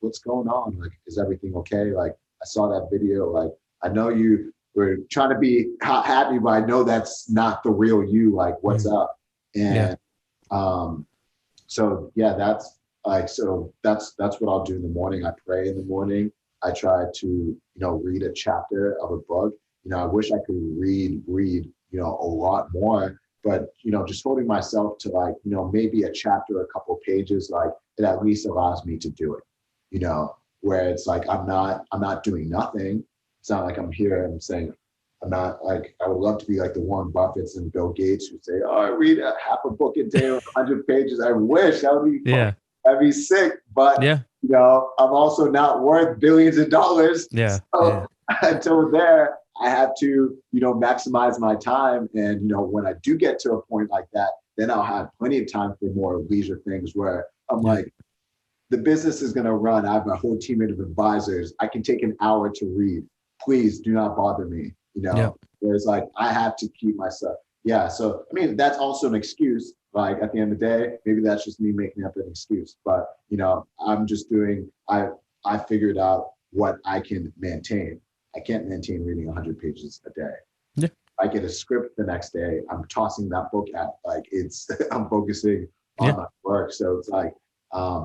what's going on? Like, is everything okay? Like, I saw that video. Like, I know you were trying to be happy, but I know that's not the real you. Like, what's Mm. up? Yeah. And so yeah, that's what I'll do in the morning. I pray in the morning. I try to, you know, read a chapter of a book. You know, I wish I could read, you know, a lot more, but just holding myself to like, maybe a chapter, a couple of pages, like it at least allows me to do it, where it's like, I'm not doing nothing. It's not like I'm here and I'm saying, I'm not like, I would love to be like the Warren Buffetts and Bill Gates who say, oh, I read a half a book a day or 100 pages. I wish that would be, Yeah. I'd be sick, but Yeah. I'm also not worth billions of dollars. Yeah. So until there, I have to, maximize my time. And, when I do get to a point like that, then I'll have plenty of time for more leisure things where I'm like, the business is going to run. I have a whole team of advisors. I can take an hour to read. Please do not bother me. Whereas like I have to keep myself. Yeah. So, I mean, that's also an excuse. Like at the end of the day, maybe that's just me making up an excuse, but I'm just I figured out what I can maintain. I can't maintain reading 100 pages a day. Yeah. I get a script the next day. I'm tossing that book out. Like I'm focusing on my work. So it's like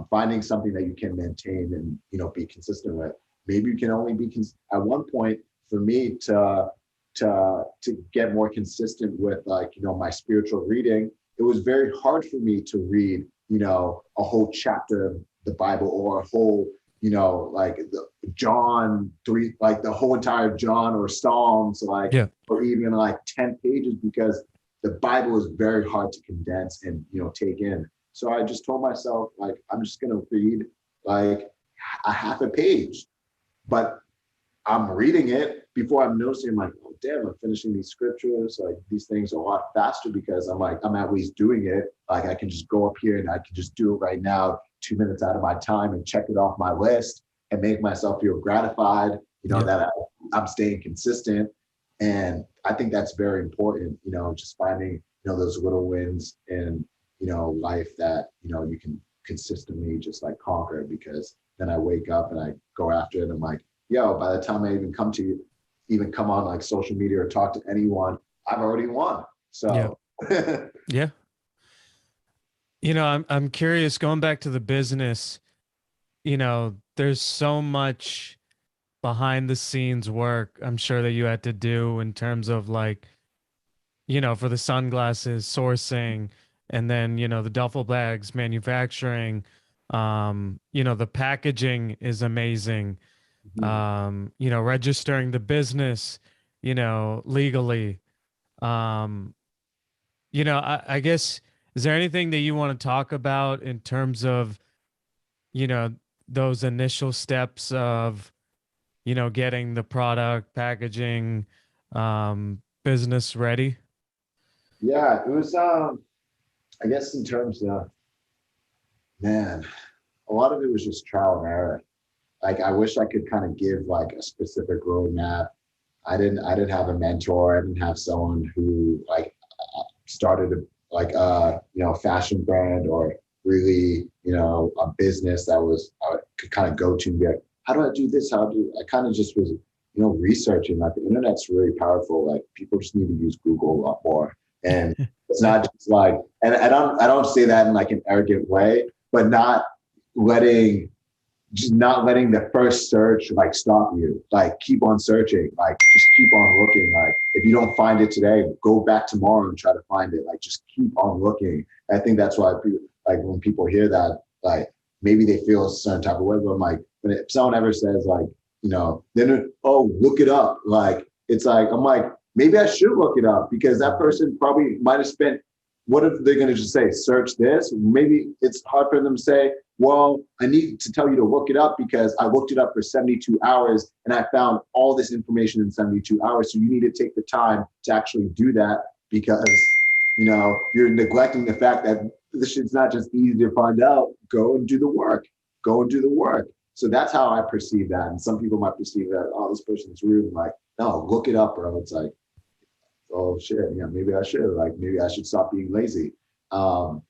finding something that you can maintain and, be consistent with. Maybe you can only be, at one point for me to get more consistent with like, my spiritual reading, it was very hard for me to read, a whole chapter of the Bible or a whole, like the John 3, like the whole entire John or Psalms, like, or even like 10 pages, because the Bible is very hard to condense and, take in. So I just told myself, like, I'm just going to read like a half a page, but I'm reading it before I'm noticing, I'm like, oh, damn, I'm finishing these scriptures, like these things a lot faster because I'm like, I'm at least doing it. Like I can just go up here and I can just do it right now, 2 minutes out of my time and check it off my list and make myself feel gratified, that I'm staying consistent. And I think that's very important, just finding, those little wins in, life that, you can consistently just like conquer, because then I wake up and I go after it. And I'm like, yo, by the time I even come on like social media or talk to anyone, I've already won. So yeah. I'm curious, going back to the business, there's so much behind the scenes work I'm sure that you had to do in terms of like, for the sunglasses sourcing, and then, the duffel bags manufacturing, the packaging is amazing. Registering the business, legally. Um, I guess, is there anything that you want to talk about in terms of, those initial steps of, getting the product, packaging, business ready? Yeah, it was, I guess in terms of, man, a lot of it was just trial and error. Like, I wish I could kind of give like a specific roadmap. I didn't have a mentor. I didn't have someone who like started a fashion brand or really, a business that was, I could kind of go to and be like, how do I do this? I kind of just was, researching. Like the internet's really powerful. Like people just need to use Google a lot more. And it's not just like, and I don't say that in like an arrogant way, but not letting the first search like stop you. Like keep on searching, like just keep on looking. Like if you don't find it today, go back tomorrow and try to find it. Like just keep on looking. I think that's why like when people hear that, like maybe they feel a certain type of way, but I'm like, if someone ever says like, then, oh, look it up. Like, it's like, I'm like, maybe I should look it up, because that person probably might've spent, what if they're going to just say, search this? Maybe it's hard for them to say, well, I need to tell you to look it up because I looked it up for 72 hours and I found all this information in 72 hours. So you need to take the time to actually do that, because, you're neglecting the fact that this shit's not just easy to find out. Go and do the work. Go and do the work. So that's how I perceive that. And some people might perceive that, oh, this person's rude. I'm like, no, look it up, bro. It's like, oh shit, yeah, maybe I should. Like, maybe I should stop being lazy. So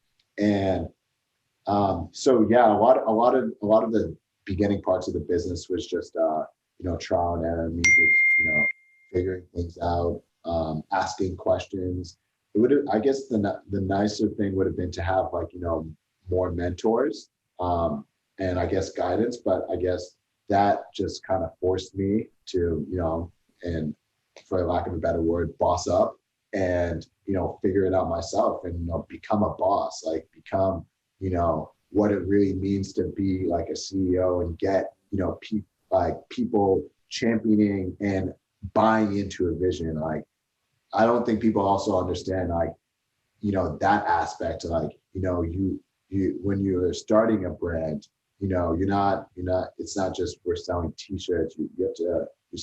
yeah, a lot of the beginning parts of the business was just trial and error, me just figuring things out, asking questions. It would have, I guess the nicer thing would have been to have like more mentors, and I guess guidance, but I guess that just kind of forced me to and for lack of a better word, boss up and, figure it out myself and, become a boss, like become, what it really means to be like a CEO and get, people championing and buying into a vision. Like, I don't think people also understand, like, that aspect, like, you when you're starting a brand, it's not just we're selling t-shirts. You have to, you're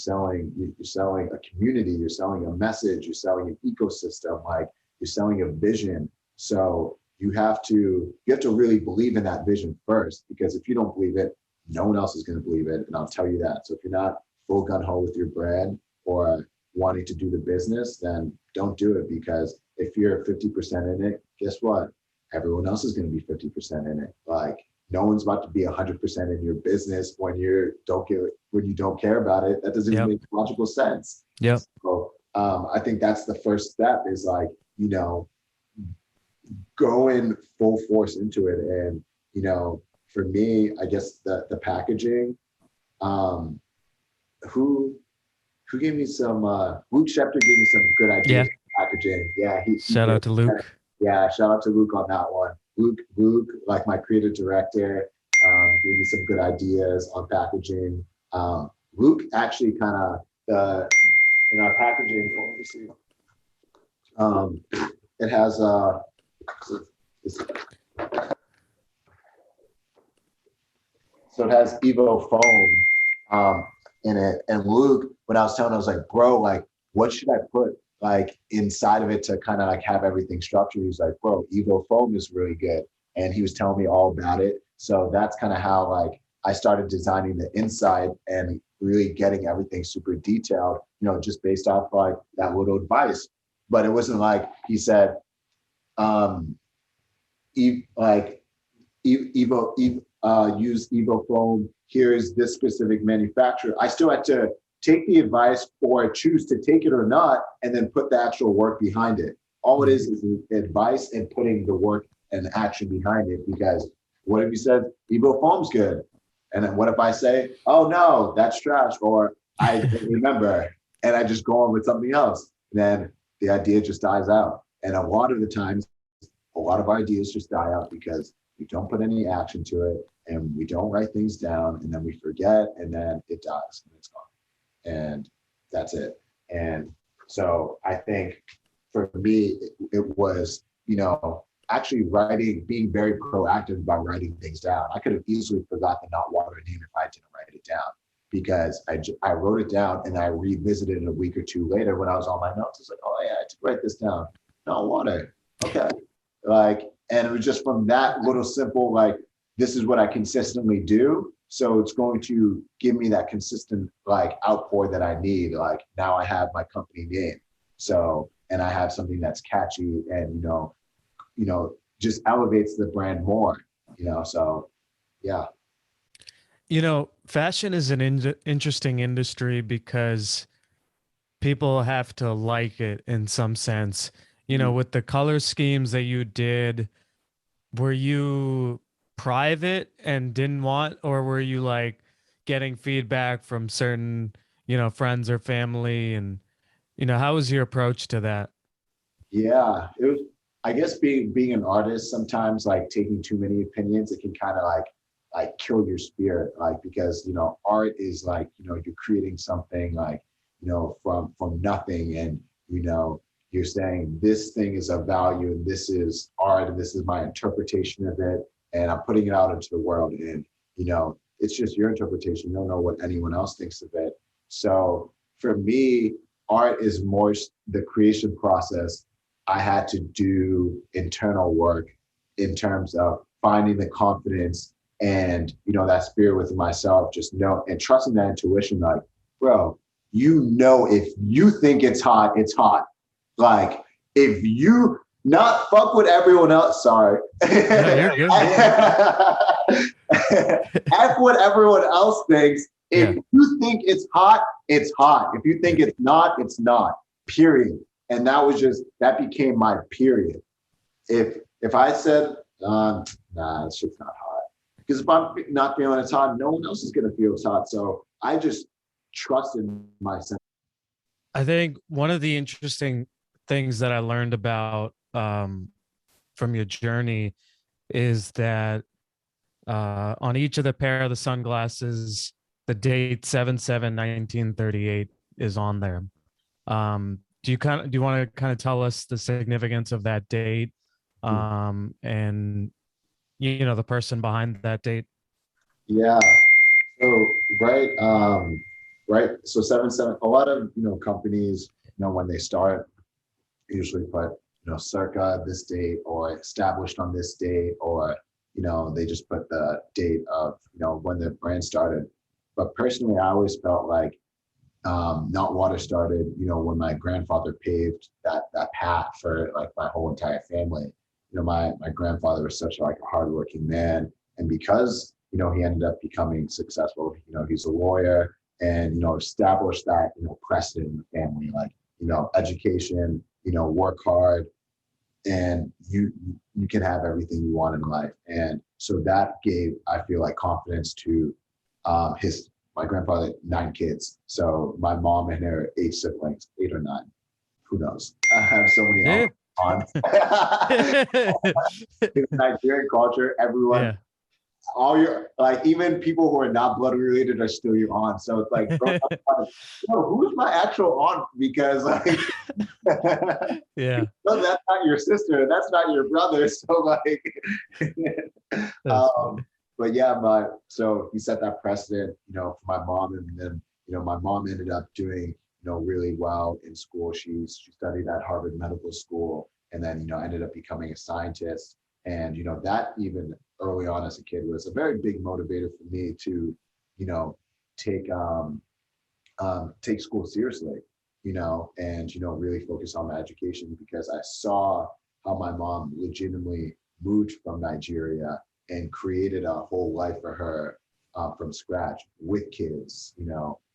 selling a community, you're selling a message, you're selling an ecosystem, like you're selling a vision. So you have to really believe in that vision first, because if you don't believe it, no one else is going to believe it. And I'll tell you that. So if you're not full gun ho with your brand or wanting to do the business, then don't do it, because if you're 50% in it, guess what? Everyone else is going to be 50% in it. Like, no one's about to be 100% in your business when you don't care about it. That doesn't even make logical sense. Yeah. So I think that's the first step, is like, going full force into it. And, for me, I guess the packaging, who gave me some, Luke Shepter gave me some good ideas for packaging. Yeah. Shout out to Luke. Yeah. Shout out to Luke on that one. Luke, like my creative director, gave me some good ideas on packaging. Luke actually kind of, in our packaging, let me see. It has, so it has Evo foam in it. And Luke, when I was telling him, I was like, bro, like, what should I put like inside of it to kind of like have everything structured? He was like, bro, Evo foam is really good. And he was telling me all about it. So that's kind of how like I started designing the inside and really getting everything super detailed, just based off like that little advice. But it wasn't like he said, use Evo foam. Here's this specific manufacturer. I still had to take the advice or choose to take it or not, and then put the actual work behind it. All it is advice and putting the work and action behind it. Because what if you said Evo foam's good, and then what if I say, oh no, that's trash, or I don't remember, and I just go on with something else? Then the idea just dies out. And a lot of the times, a lot of our ideas just die out because we don't put any action to it, and we don't write things down, and then we forget, and then it dies and it's gone. And that's it. And so I think for me, it was, actually being very proactive about writing things down. I could have easily forgot the Knotwtr name if I didn't write it down, because I wrote it down and I revisited it a week or two later when I was on my notes. It's like, oh yeah, I did write this down. Knotwtr. Okay. Like, and it was just from that little simple, like, this is what I consistently do. So it's going to give me that consistent like outpour that I need. Like, now I have my company name. So, and I have something that's catchy and, just elevates the brand more, so yeah. Fashion is an interesting industry because people have to like it in some sense. With the color schemes that you did, were you private and didn't want, or were you like getting feedback from certain, friends or family? And, how was your approach to that? Yeah, it was, I guess being an artist, sometimes like taking too many opinions, it can kind of like kill your spirit, like, because, art is like, you're creating something like, from nothing. And, you're saying this thing is of value and this is art and this is my interpretation of it. And I'm putting it out into the world, and, it's just your interpretation. You don't know what anyone else thinks of it. So for me, art is more the creation process. I had to do internal work in terms of finding the confidence and, that spirit within myself, just know and trusting that intuition. Like, bro, if you think it's hot, it's hot. Like, if you not fuck with everyone else, sorry. No, you're good. F what everyone else thinks. If you think it's hot, it's hot. If you think it's not, it's not. Period. And that became my period. If I said, nah, this shit's not hot. Because if I'm not feeling it's hot, no one else is gonna feel it's hot. So I just trusted myself. I think one of the interesting things that I learned about from your journey is that on each of the pair of the sunglasses, the date 7/7/1938 is on there. Do you want to kind of tell us the significance of that date, and the person behind that date? Yeah. So right. So 7/7. A lot of companies, when they start, usually put circa this date or established on this date, or they just put the date of when the brand started. But personally, I always felt like Knotwtr started when my grandfather paved that path for like my whole entire family. My grandfather was such like a hardworking man, and because he ended up becoming successful, he's a lawyer, and established that precedent in the family, like education, work hard, and you can have everything you want in life. And so that gave, I feel like, confidence to my grandfather had 9 kids. So my mom and her 8 siblings, 8 or 9, who knows? I have so many aunts. In Nigerian culture, everyone, Yeah. all your, like, even people who are not blood related are still your aunt. So it's like, who's my actual aunt? Because like, Yeah. no, that's not your sister. That's not your brother. So like, but yeah, so he set that precedent, for my mom, and then my mom ended up doing really well in school. She studied at Harvard Medical School, and then ended up becoming a scientist. And that even early on as a kid was a very big motivator for me to take take school seriously, and really focus on my education, because I saw how my mom legitimately moved from Nigeria and created a whole life for her from scratch with kids,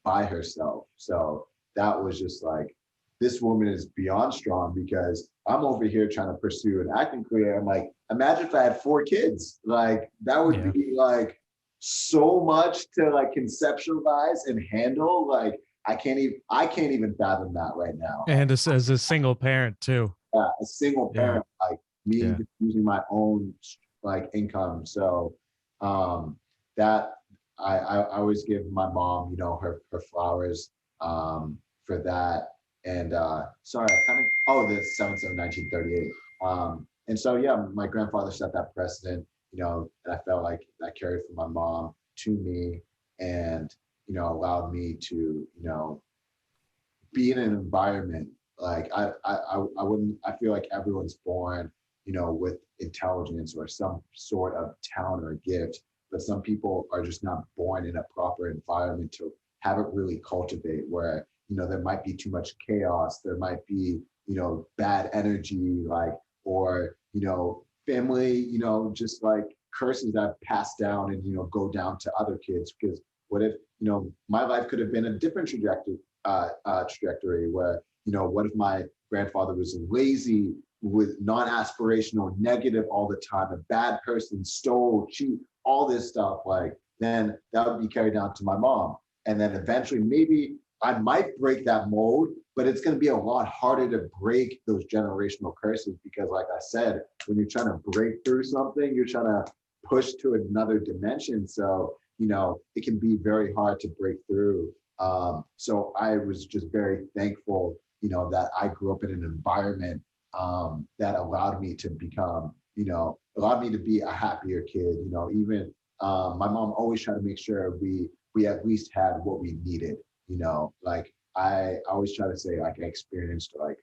by herself. So that was just like, this woman is beyond strong, because I'm over here trying to pursue an acting career. I'm like, imagine if I had 4 kids, like that would be like so much to like conceptualize and handle. Like I can't even fathom that right now. And as a single parent too. Yeah, a single parent, like me just using my own like income. So that I always give my mom, her flowers for that. And sorry, I kind of, the 7/7/1938. And so yeah, my grandfather set that precedent, and I felt like that carried from my mom to me, and allowed me to be in an environment like I wouldn't, I feel like everyone's born with intelligence or some sort of talent or gift, but some people are just not born in a proper environment to have it really cultivate, where there might be too much chaos, there might be bad energy, like, or family just like curses that pass down and go down to other kids. Because what if my life could have been a different trajectory where what if my grandfather was lazy, with non-aspirational, negative all the time, a bad person, stole, cheat, all this stuff, like, then that would be carried down to my mom. And then eventually maybe I might break that mold, but it's going to be a lot harder to break those generational curses, because like I said, when you're trying to break through something, you're trying to push to another dimension. So it can be very hard to break through. So I was just very thankful that I grew up in an environment that allowed me to become, allowed me to be a happier kid. Even my mom always tried to make sure we at least had what we needed. Like I always try to say, like, I experienced, like,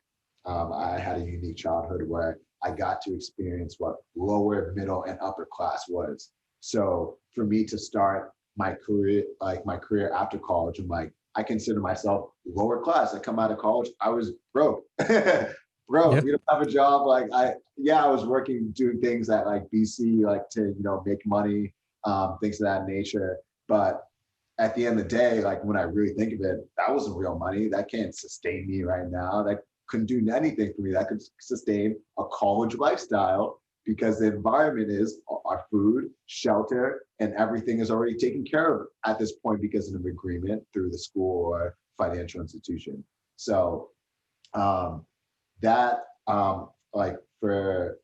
I had a unique childhood where I got to experience what lower, middle, and upper class was. So for me to start my career after college, I'm like, I consider myself lower class. I come out of college, I was broke. Broke. We don't have a job. Like I was working, doing things at like BC, like to make money, things of that nature. But at the end of the day, like when I really think of it, that wasn't real money. That can't sustain me right now. That couldn't do anything for me. That could sustain a college lifestyle, because the environment is our food, shelter, and everything is already taken care of at this point because of an agreement through the school or financial institution. So that like for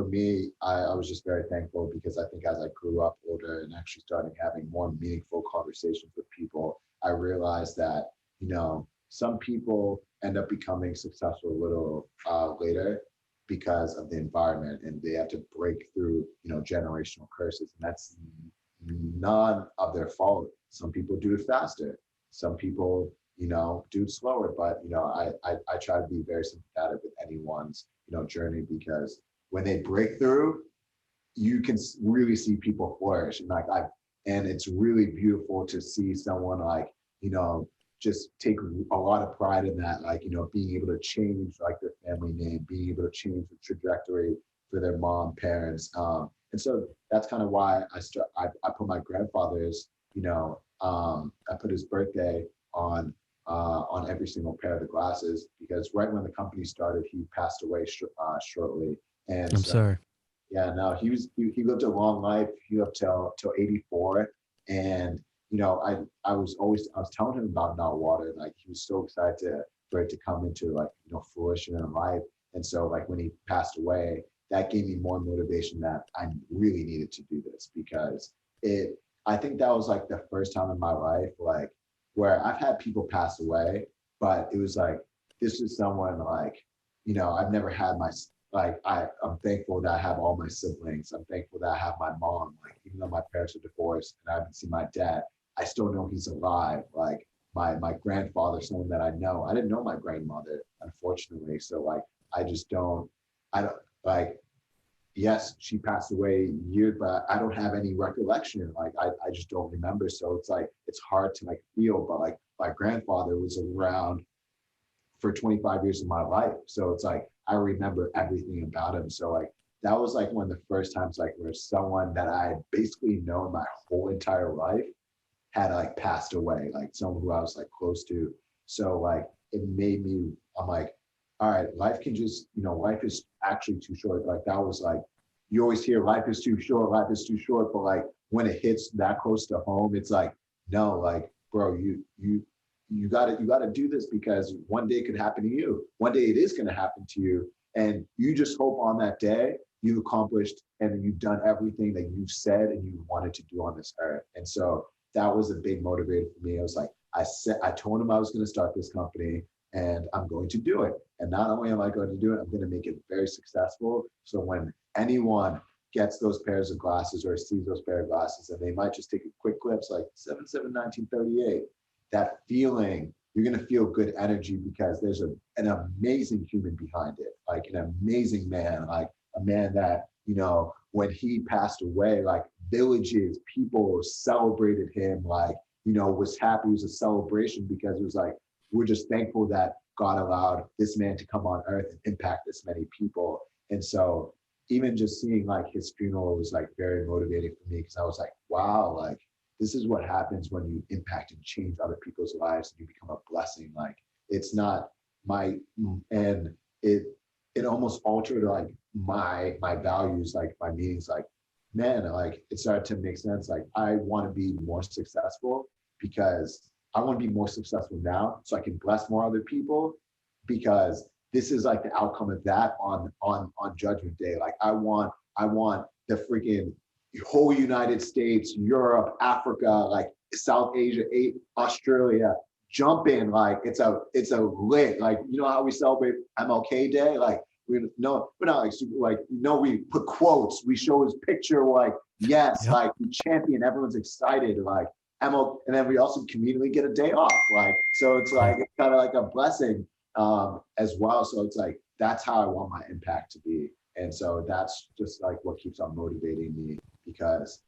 me, I was just very thankful because I think as I grew up older and actually started having more meaningful conversations with people, I realized that, some people end up becoming successful a little later because of the environment, and they have to break through, generational curses. And that's none of their fault. Some people do it faster. Some people, do it slower. But, I try to be very sympathetic with anyone's, journey, because when they break through, you can really see people flourish. And it's really beautiful to see someone like, just take a lot of pride in that, like, being able to change like their family name, being able to change the trajectory for their parents. And so that's kind of why I put my grandfather's, I put his birthday on every single pair of the glasses, because right when the company started, he passed away shortly. And I'm so, sorry. yeah, no, he lived a long life. He lived till 84. And, I was telling him about Knotwtr, like he was so excited for it to come into like, fruition in life. And so like when he passed away, that gave me more motivation that I really needed to do this, because I think that was like the first time in my life, like where I've had people pass away, but it was like, this is someone like, I've never had I'm thankful that I have all my siblings. I'm thankful that I have my mom. Like, even though my parents are divorced and I haven't seen my dad, I still know he's alive. Like my grandfather, someone that I know. I didn't know my grandmother, unfortunately. So like, I don't like, yes, she passed away years, but I don't have any recollection. Like I just don't remember. So it's like, it's hard to like feel, but like my grandfather was around for 25 years of my life. So it's like, I remember everything about him. So like, that was like one of the first times like where someone that I had basically known my whole entire life had like passed away, like someone who I was like close to. So like, it made me, I'm like, all right, life can just, life is actually too short. Like that was like, you always hear life is too short, life is too short. But like when it hits that close to home, it's like, no, like, bro, you gotta do this, because one day it could happen to you. One day it is gonna happen to you. And you just hope on that day you've accomplished and you've done everything that you said and you wanted to do on this earth. And so that was a big motivator for me. I was like, I told him I was going to start this company and I'm going to do it. And not only am I going to do it, I'm going to make it very successful. So when anyone gets those pairs of glasses or sees those pair of glasses, and they might just take a quick glimpse like 7/7/1938, that feeling, you're going to feel good energy, because there's an amazing human behind it, like an amazing man, like a man that, when he passed away, like villages, people celebrated him, like, was happy. It was a celebration, because it was like, we're just thankful that God allowed this man to come on earth and impact this many people. And so even just seeing like his funeral was like very motivating for me, because I was like, wow, like this is what happens when you impact and change other people's lives and you become a blessing. Like it's not my, and it almost altered like my values, like my meanings, like, man, like it started to make sense. Like I want to be more successful, because I want to be more successful now so I can bless more other people, because this is like the outcome of that on Judgment Day. Like I want the freaking whole United States, Europe, Africa, like South Asia, Australia, jump in. Like it's a lit, like, how we celebrate MLK Day? Like we're not like super, like, we put quotes, we show his picture, like, yes, Yep. like we champion, everyone's excited, like MLK, and then we also conveniently get a day off. Like, so it's Yeah. like, it's kind of like a blessing as well. So it's like, that's how I want my impact to be. And so that's just like what keeps on motivating me, because,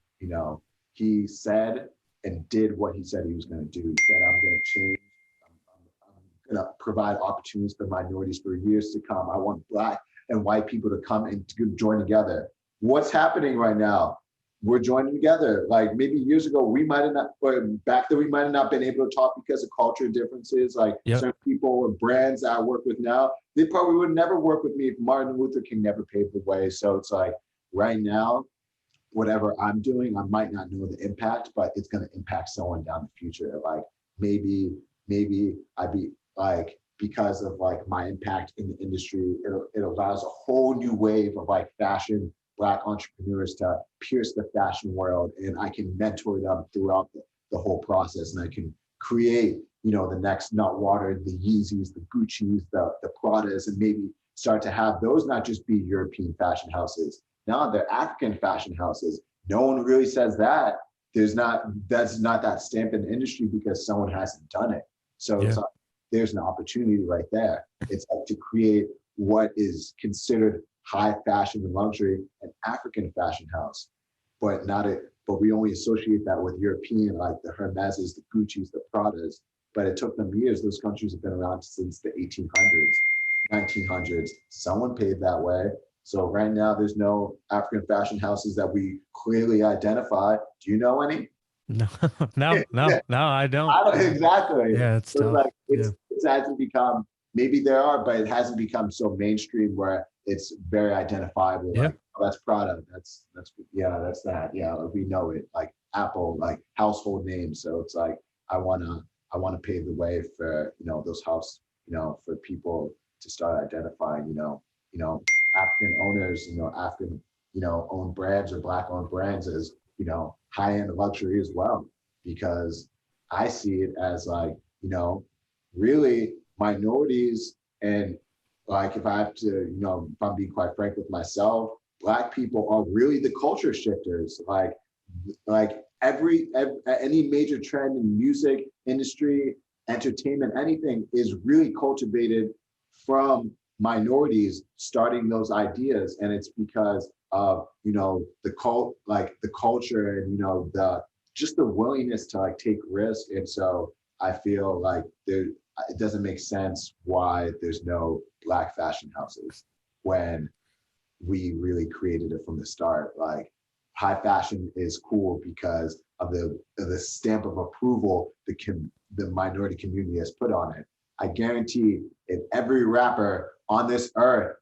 he said and did what he said he was going to do. He said, I'm going to change. I'm going to provide opportunities for minorities for years to come. I want Black and white people to come and to join together. What's happening right now? We're joining together. Like maybe years ago, we might have not, or back then we might have not been able to talk because of cultural differences. Like Yep. certain people or brands that I work with now, they probably would never work with me if Martin Luther King never paved the way. So it's like right now, whatever I'm doing, I might not know the impact, but it's going to impact someone down the future. Like maybe I'd be like because of like my impact in the industry, it allows a whole new wave of like fashion Black entrepreneurs to pierce the fashion world, and I can mentor them throughout the whole process, and I can create, the next Knotwtr, the Yeezys, the Gucci's, the Pradas, and maybe start to have those not just be European fashion houses. Now they're African fashion houses. No one really says that. That's not that stamp in the industry because someone hasn't done it. So it's like, there's an opportunity right there. It's like to create what is considered high fashion and luxury, an African fashion house, but we only associate that with European, like the Hermeses, the Gucci's, the Pradas. But it took them years. Those countries have been around since the 1800s, 1900s. Someone paved that way. So right now, there's no African fashion houses that we clearly identify. Do you know any? No, I don't. Exactly. Yeah, it's so tough. like it hasn't become. Maybe there are, but it hasn't become so mainstream where it's very identifiable. Yeah. Like, oh, that's Prada. That's that. Yeah, we know it. Like Apple, like household names. So it's like I wanna pave the way for those for people to start identifying African owners, African owned brands or Black owned brands as high end luxury as well, because I see it as like really minorities, and like if I have to if I'm being quite frank with myself, Black people are really the culture shifters. Like any major trend in music industry, entertainment, anything is really cultivated from minorities starting those ideas, and it's because of the culture and the willingness to like take risk. And so I feel like it doesn't make sense why there's no Black fashion houses when we really created it from the start. Like high fashion is cool because of the stamp of approval the minority community has put on it. I guarantee if every rapper on this earth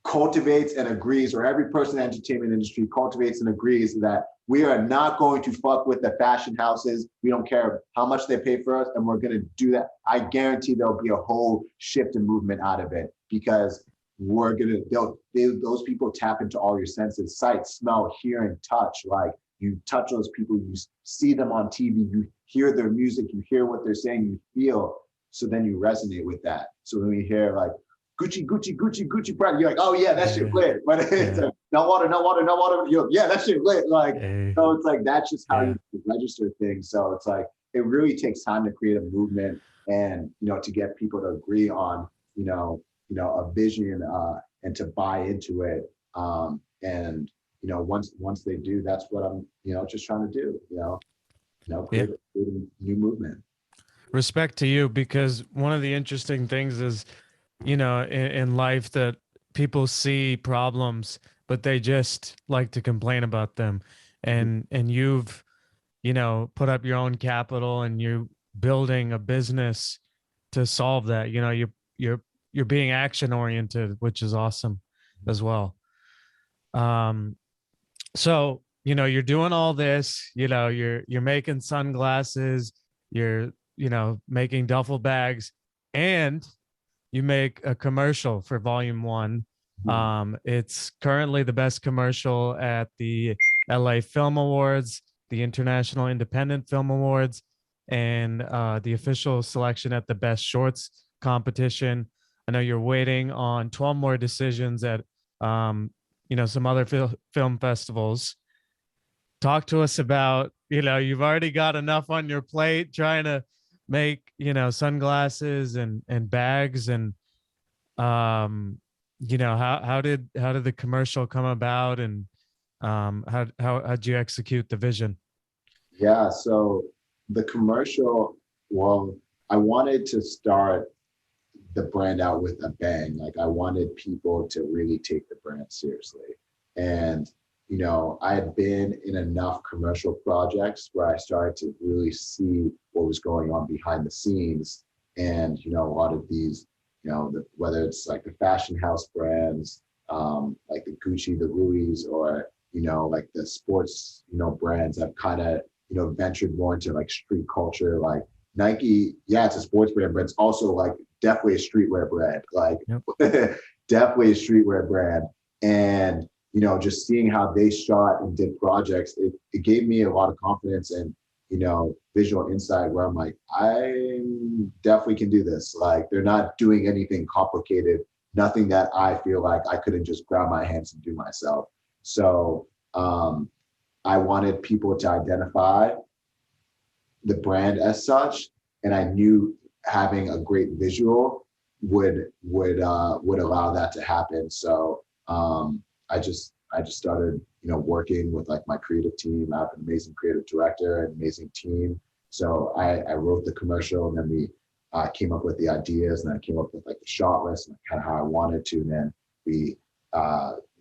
cultivates and agrees, or every person in the entertainment industry cultivates and agrees that we are not going to fuck with the fashion houses. We don't care how much they pay for us, and we're going to do that. I guarantee there'll be a whole shift and movement out of it, because those people tap into all your senses: sight, smell, hear, and touch. Like you touch those people, you see them on TV, you hear their music, you hear what they're saying, you feel. So then you resonate with that. So when you hear like Gucci, Gucci, Gucci, Gucci, Prada, you're like, oh yeah, that shit lit. But it's like, no water. You're like, yeah, that shit lit. Like, so it's like, that's just how you register things. So it's like, it really takes time to create a movement and, to get people to agree on, a vision and to buy into it. And, once they do, that's what I'm, just trying to do, create a new movement. Respect to you, because one of the interesting things is, in life, that people see problems, but they just like to complain about them. And you've, put up your own capital and you're building a business to solve that. You're being action oriented, which is awesome as well. So, you're doing all this, you're making sunglasses, you're, making duffel bags, and you make a commercial for Volume 1. It's currently the best commercial at the LA Film Awards, the International Independent Film Awards, and the official selection at the Best Shorts competition. I know you're waiting on 12 more decisions at, some other film festivals. Talk to us about, you've already got enough on your plate trying to make, sunglasses and bags, and how did the commercial come about, and how'd you execute the vision? Yeah, so the commercial, well, I wanted to start the brand out with a bang. Like I wanted people to really take the brand seriously. And I had been in enough commercial projects where I started to really see what was going on behind the scenes. And, a lot of these, whether it's like the fashion house brands, like the Gucci, the Louis, or, like the sports, brands that kind of, ventured more into like street culture, like Nike. Yeah, it's a sports brand, but it's also like definitely a streetwear brand, like Yep. definitely a streetwear brand. And, you know, just seeing how they shot and did projects, it gave me a lot of confidence and, you know, visual insight where I'm like, I definitely can do this. Like they're not doing anything complicated, nothing that I feel like I couldn't just grab my hands and do myself. So I wanted people to identify the brand as such, and I knew having a great visual would allow that to happen. So I just started, you know, working with like my creative team. I have an amazing creative director, an amazing team. So I wrote the commercial, and then we came up with the ideas, and then I came up with like the shot list and kind of how I wanted to. And then we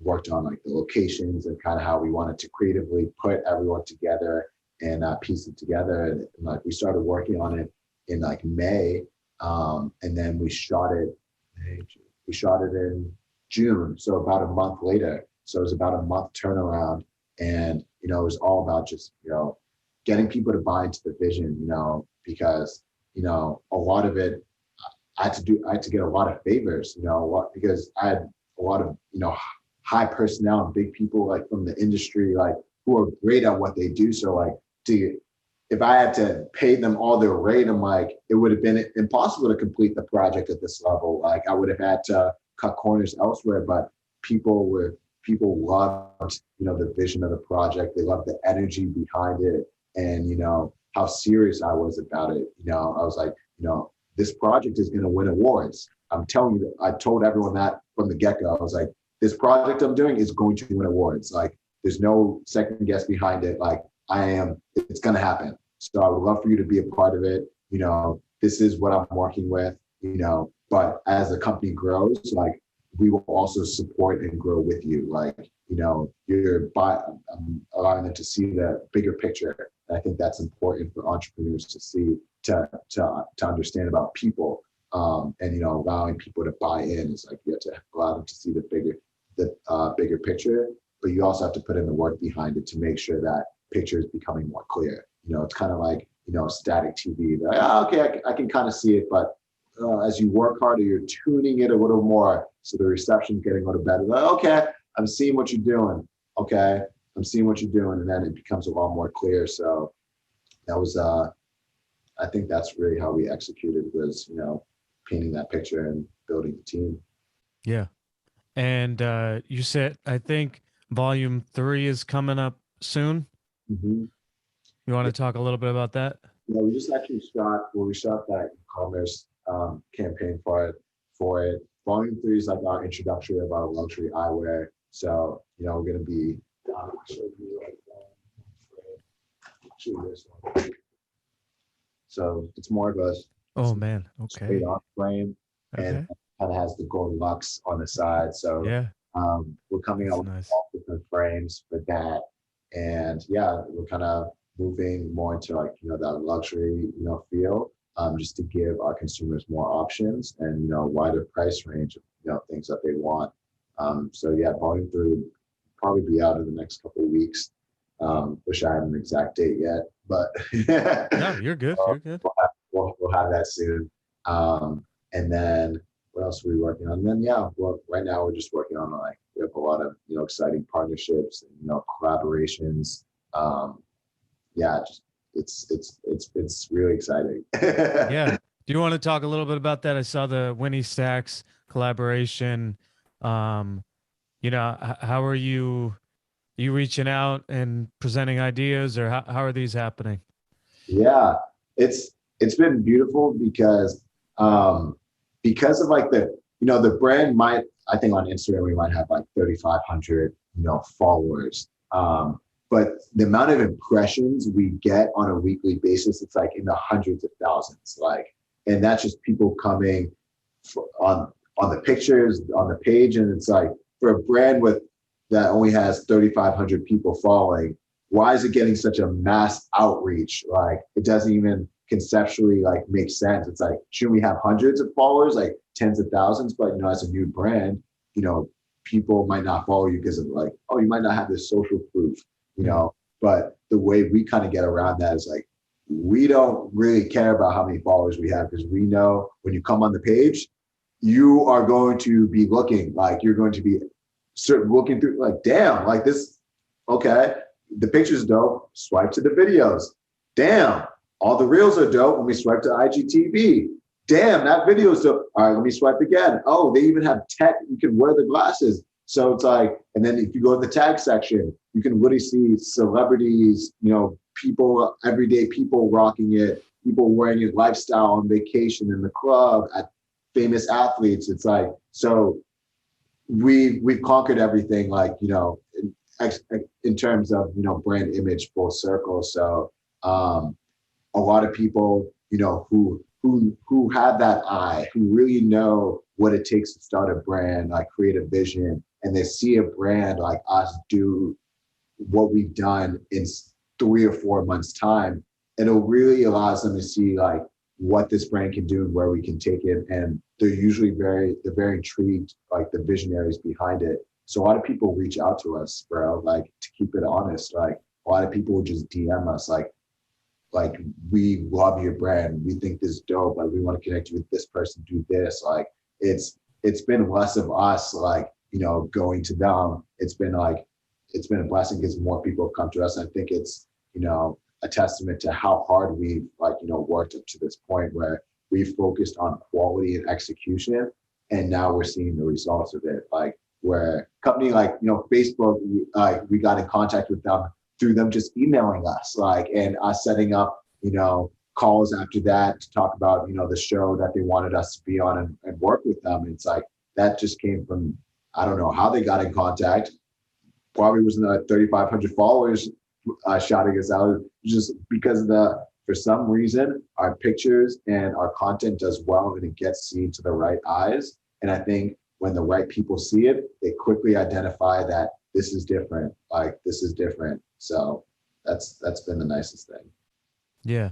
worked on like the locations and kind of how we wanted to creatively put everyone together and piece it together. And like we started working on it in like May, and then we shot it. We shot it in June, so about a month later. So it was about a month turnaround, and you know it was all about just, you know, getting people to buy into the vision, you know, because you know a lot of it I had to get a lot of favors, you know, because I had a lot of, you know, high personnel and big people like from the industry, like who are great at what they do. So like if I had to pay them all their rate, I'm like, it would have been impossible to complete the project at this level. Like I would have had to cut corners elsewhere, but people loved, you know, the vision of the project. They loved the energy behind it, and you know how serious I was about it. You know, I was like, you know, this project is going to win awards. I'm telling you, I told everyone that from the get-go. I was like, this project I'm doing is going to win awards. Like, there's no second guess behind it. Like, it's going to happen. So I would love for you to be a part of it. You know, this is what I'm working with, you know, but as the company grows, like, we will also support and grow with you. Like, you know, allowing them to see the bigger picture. And I think that's important for entrepreneurs to see, to understand about people. And, you know, allowing people to buy in is like, you have to allow them to see the bigger picture, but you also have to put in the work behind it to make sure that picture is becoming more clear. You know, it's kind of like, you know, static TV. Like, okay, I can kind of see it, but as you work harder, you're tuning it a little more, so the reception's getting a little better. Like, okay, I'm seeing what you're doing. Okay, I'm seeing what you're doing, and then it becomes a lot more clear. So that was, I think that's really how we executed, was, you know, painting that picture and building the team. Yeah. And you said, I think volume 3 is coming up soon. Mm-hmm. You want to talk a little bit about that? Yeah, we just actually we shot that e-commerce campaign for it. Volume 3 is like our introductory of our luxury eyewear. So, you know, we're going to be, this one. So it's more of a Oh man. Okay. straight on frame, Okay. and kind of has the gold lux on the side. So Yeah. we're coming That's out with nice. all different frames for that. And yeah, we're kind of moving more into like, you know, that luxury, you know, feel, just to give our consumers more options and, you know, wider price range of, you know, things that they want. So yeah, volume 3 will probably be out in the next couple of weeks. Wish I had an exact date yet, but No, you're good. You're good. we'll have that soon. And then what else are we working on? And then yeah, well, right now we're just working on, like, we have a lot of, you know, exciting partnerships and, you know, collaborations. Yeah, just it's really exciting. Yeah. Do you want to talk a little bit about that? I saw the Winnie Stacks collaboration. You know, how are you reaching out and presenting ideas, or how are these happening? Yeah, it's been beautiful because of like the, you know, the brand might, I think on Instagram we might have like 3,500, you know, followers. But the amount of impressions we get on a weekly basis, it's like in the hundreds of thousands. Like, and that's just people coming on the pictures on the page, and it's like, for a brand that only has 3,500 people following, why is it getting such a mass outreach? Like, it doesn't even conceptually like make sense. It's like, shouldn't we have hundreds of followers, like tens of thousands? But, you know, as a new brand, you know, people might not follow you because of like, oh, you might not have this social proof, you know. But the way we kind of get around that is like, we don't really care about how many followers we have, because we know when you come on the page, you are going to be looking, like you're going to be looking through, like, damn, like this, okay, the picture's dope, swipe to the videos. Damn, all the reels are dope. When we swipe to IGTV, damn, that video is dope. All right, let me swipe again. Oh, they even have tech. You can wear the glasses. So it's like, and then if you go to the tag section, you can really see celebrities, people, everyday people rocking it, people wearing it, lifestyle on vacation in the club, at famous athletes. It's like, so we've conquered everything, like, in terms of, brand image full circle. So a lot of people, who have that eye, who really know what it takes to start a brand, like create a vision, and they see a brand like us do what we've done in 3 or 4 months time, and it really allows them to see like what this brand can do and where we can take it. And they're usually they're very intrigued, like the visionaries behind it. So a lot of people reach out to us, bro, like, to keep it honest, like a lot of people will just DM us like we love your brand, we think this is dope, like we want to connect you with this person, do this. Like it's been less of us, like, going to them. It's been a blessing because more people have come to us. I think it's, a testament to how hard we've, like, worked up to this point where we've focused on quality and execution, and now we're seeing the results of it. Like, where company like, Facebook, we got in contact with them through them just emailing us, like, and us setting up, calls after that to talk about, the show that they wanted us to be on, and work with them. And it's like, that just came from, I don't know how they got in contact. Probably wasn't 3,500 followers shouting us out, just because for some reason, our pictures and our content does well, and it gets seen to the right eyes. And I think when the right people see it, they quickly identify that this is different. Like, this is different. So that's been the nicest thing. Yeah.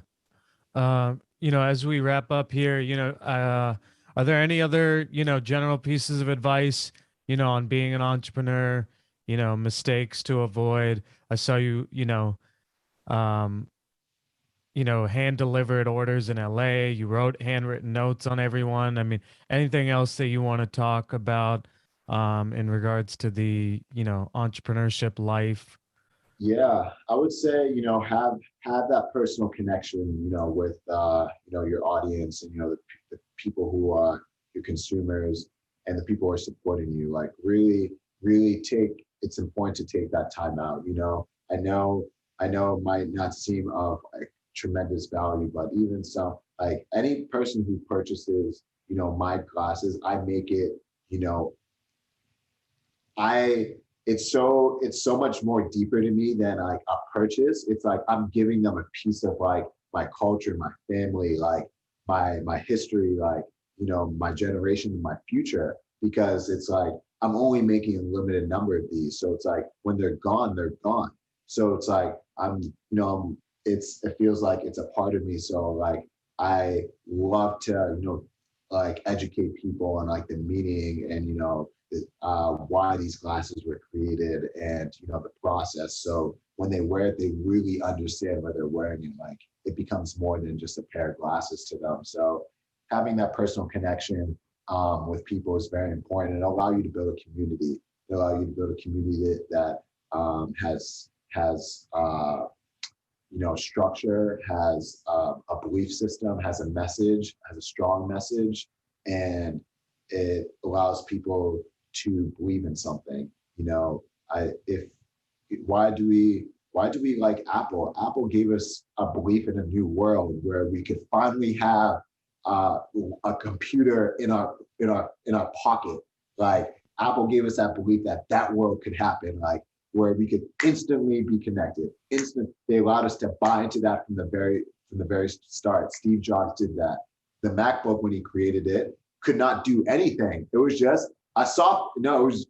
As we wrap up here, are there any other, general pieces of advice, on being an entrepreneur, mistakes to avoid? I saw you, um, hand delivered orders in LA. You wrote handwritten notes on everyone. I mean, anything else that you want to talk about in regards to the, entrepreneurship life? Yeah, I would say, have that personal connection, with your audience, and the people who are your consumers, and the people who are supporting you. Like, really, really it's important to take that time out. I know it might not seem of like tremendous value, but even so, like, any person who purchases, my glasses, I make it, you know, I it's so much more deeper to me than like a purchase. It's like I'm giving them a piece of like my culture, my family, like my history, like, my generation, my future, because it's like I'm only making a limited number of these. So it's like when they're gone, they're gone. So it's like it feels like it's a part of me. So like I love to, like educate people on like the meaning, and why these glasses were created, and the process. So when they wear it, they really understand what they're wearing, and like it becomes more than just a pair of glasses to them. So having that personal connection with people is very important, and allow you to build a community. It allow you to build a community that has structure, has a belief system, has a message, has a strong message, and it allows people to believe in something. If why do we like Apple? Apple gave us a belief in a new world where we could finally have a computer in our pocket. Like, Apple gave us that belief that that world could happen, like where we could instantly be connected. They allowed us to buy into that from the very start. Steve Jobs did that. The MacBook, when he created it, could not do anything. It was just it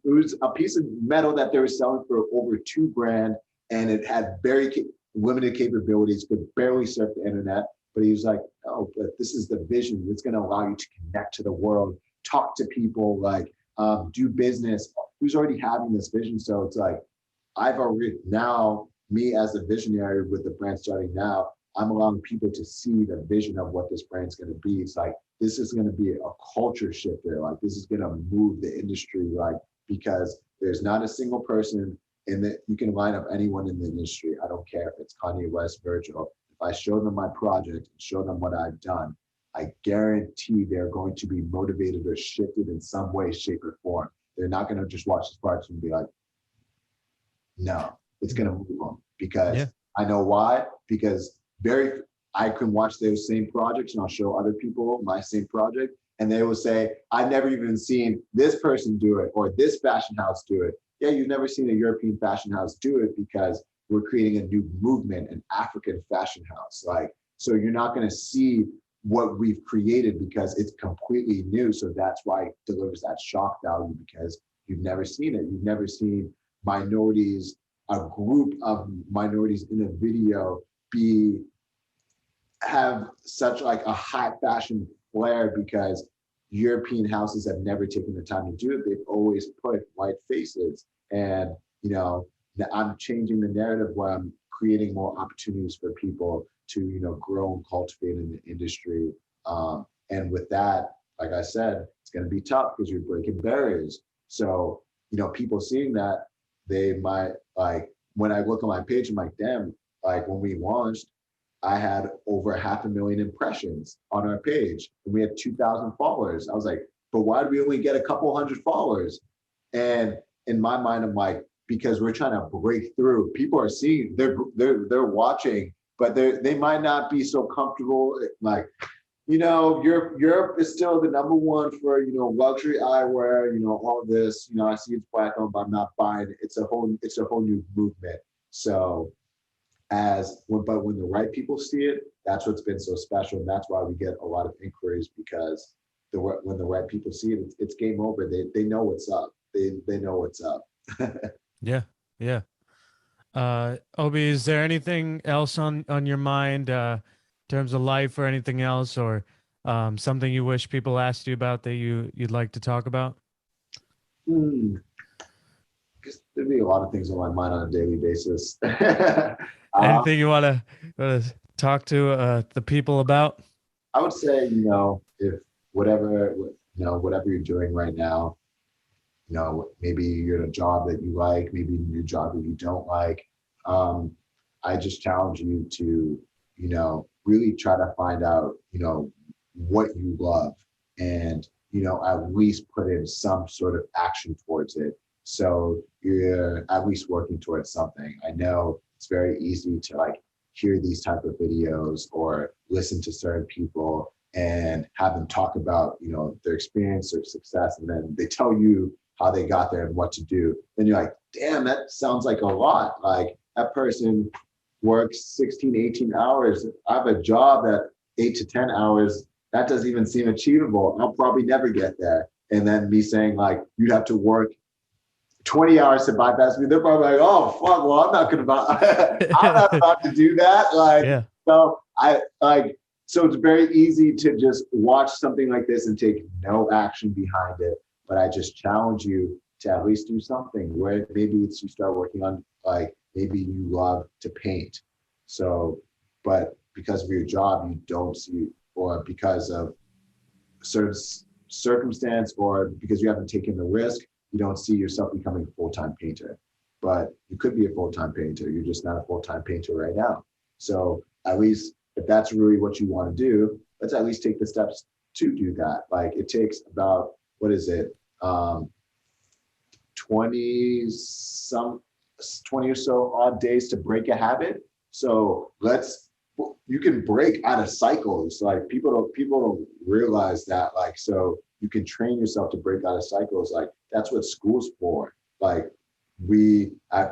was a piece of metal that they were selling for over $2,000, and it had very limited capabilities, could barely surf the internet. But he was like, oh, but this is the vision. It's going to allow you to connect to the world, talk to people, like do business. Who's already having this vision? So it's like, I've already now, me as a visionary with the brand starting now, I'm allowing people to see the vision of what this brand's going to be. It's like, this is going to be a culture shifter. Like, this is going to move the industry, like, because there's not a single person in that you can line up anyone in the industry. I don't care if it's Kanye West, Virgil. If I show them my project and show them what I've done, I guarantee they're going to be motivated or shifted in some way, shape, or form. They're not going to just watch this project and be like, no, it's going to move them, because I know why. Because I can watch those same projects and I'll show other people my same project, and they will say, I've never even seen this person do it or this fashion house do it. Yeah, you've never seen a European fashion house do it because we're creating a new movement, an African fashion house. Like, so you're not going to see what we've created because it's completely new. So that's why it delivers that shock value, because you've never seen it. You've never seen minorities, a group of minorities in a video have such like a high fashion flair, because European houses have never taken the time to do it. They've always put white faces. And, you know, I'm changing the narrative where I'm creating more opportunities for people to, you know, grow and cultivate in the industry. And with that, like I said, it's going to be tough because you're breaking barriers. So, you know, people seeing that, they might, like, when I look on my page, I'm like, damn, like when we launched, I had over 500,000 impressions on our page and we had 2,000 followers. I was like, but why do we only get a couple hundred followers? And in my mind, I'm like, because we're trying to break through. People are seeing, they're watching, but they might not be so comfortable. Like, you know, Europe is still the #1 for, you know, luxury eyewear, you know, all of this, you know, I see it's black on, but I'm not buying it. It's a whole new movement. So but when the right people see it, that's what's been so special. And that's why we get a lot of inquiries, because when the right people see it, it's game over. They know what's up. They know what's up. Yeah. Yeah. Obi, is there anything else on your mind, in terms of life or anything else, or something you wish people asked you about that you'd like to talk about? There'd be a lot of things on my mind on a daily basis. Anything you want to talk to the people about? I would say, you know, if whatever you're doing right now, you know, maybe you're in a job that you like, maybe in your job that you don't like. I just challenge you to, you know, really try to find out, you know, what you love, and, you know, at least put in some sort of action towards it. So you're at least working towards something. I know it's very easy to like hear these type of videos or listen to certain people and have them talk about, you know, their experience or success, and then they tell you how they got there and what to do. Then you're like, damn, that sounds like a lot. Like, that person works 16, 18 hours. I have a job at 8 to 10 hours. That doesn't even seem achievable. I'll probably never get there. And then me saying like, you'd have to work 20 hours to bypass me. They're probably like, oh, fuck, well, I'm not about to do that. Like, Yeah. So it's very easy to just watch something like this and take no action behind it. But I just challenge you to at least do something, where maybe it's you start working on, like, maybe you love to paint. So, but because of your job, you don't see, or because of certain circumstance, or because you haven't taken the risk, you don't see yourself becoming a full-time painter. But you could be a full-time painter. You're just not a full-time painter right now. So at least if that's really what you want to do, let's at least take the steps to do that. Like, it takes about, what is it? 20 or so odd days to break a habit. So you can break out of cycles. Like, people don't realize that. Like, so you can train yourself to break out of cycles. Like, that's what school's for. Like, I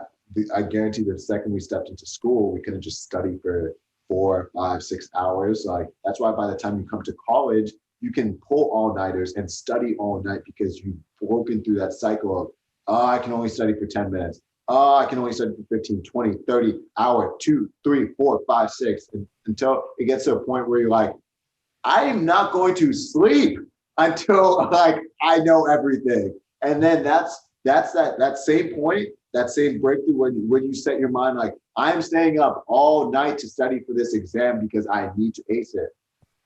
guarantee the second we stepped into school, we couldn't just study for 4, 5, 6 hours. Like, that's why by the time you come to college, you can pull all-nighters and study all night, because you've broken through that cycle of, oh, I can only study for 10 minutes. Oh, I can only study for 15, 20, 30 hour, 2, 3, 4, 5, 6, until it gets to a point where you're like, I am not going to sleep until, like, I know everything. And then that's that same point that same breakthrough when you set your mind like, I'm staying up all night to study for this exam because I need to ace it.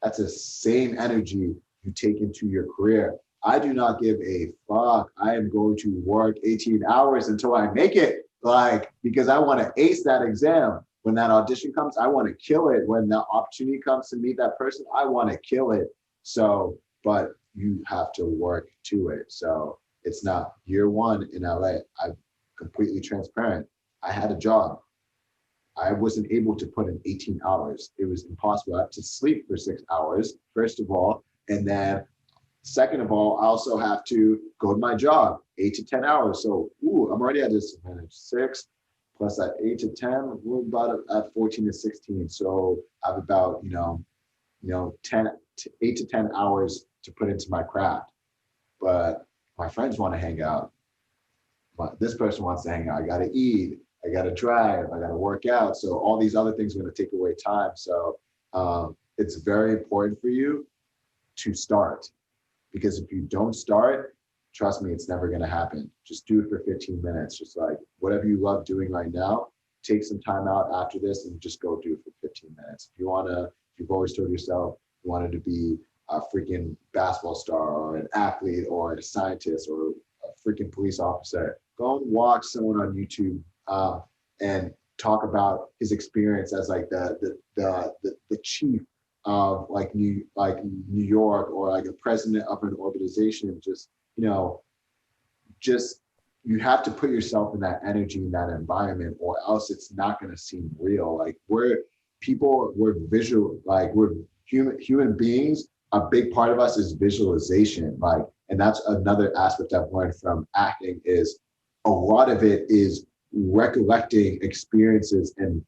That's the same energy you take into your career. I do not give a fuck. I am going to work 18 hours until I make it, like, because I want to ace that exam. When that audition comes, I want to kill it. When the opportunity comes to meet that person, I want to kill it. So, but you have to work to it. So it's not year one in LA. I'm completely transparent. I had a job. I wasn't able to put in 18 hours. It was impossible. I had to sleep for 6 hours, first of all. And then second of all, I also have to go to my job, 8 to 10 hours. So, I'm already at this disadvantage. 6 plus that 8 to 10, we're about at 14 to 16. So I have about, 8 to 10 hours to put into my craft. But my friends want to hang out. But this person wants to hang out. I got to eat. I got to drive. I got to work out. So all these other things are going to take away time. So it's very important for you to start, because if you don't start, trust me, it's never going to happen. Just do it for 15 minutes. Just like whatever you love doing right now, take some time out after this and just go do it for 15 minutes. If you want to, if you've always told yourself you wanted to be a freaking basketball star or an athlete or a scientist or a freaking police officer, go and watch someone on YouTube and talk about his experience as like the chief of New York, or like a president of an organization. Just just you have to put yourself in that energy, in that environment, or else it's not going to seem real. Like we're visual, like we're human beings. A big part of us is visualization, like, and that's another aspect I've learned from acting, is a lot of it is recollecting experiences and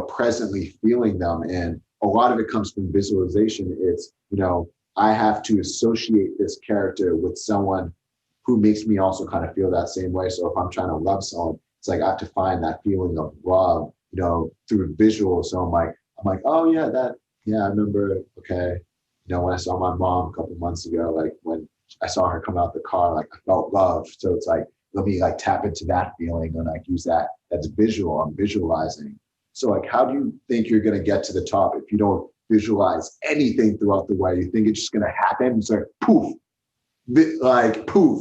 presently feeling them. And a lot of it comes from visualization. It's I have to associate this character with someone who makes me also kind of feel that same way. So if I'm trying to love someone, it's like I have to find that feeling of love through visual. So I'm like, oh yeah, I remember. Okay, when I saw my mom a couple months ago, like when I saw her come out the car, like I felt love. So it's like, let me like tap into that feeling and like use that. That's visual. I'm visualizing. So like, how do you think you're going to get to the top if you don't visualize anything throughout the way? You think it's just going to happen? It's like poof,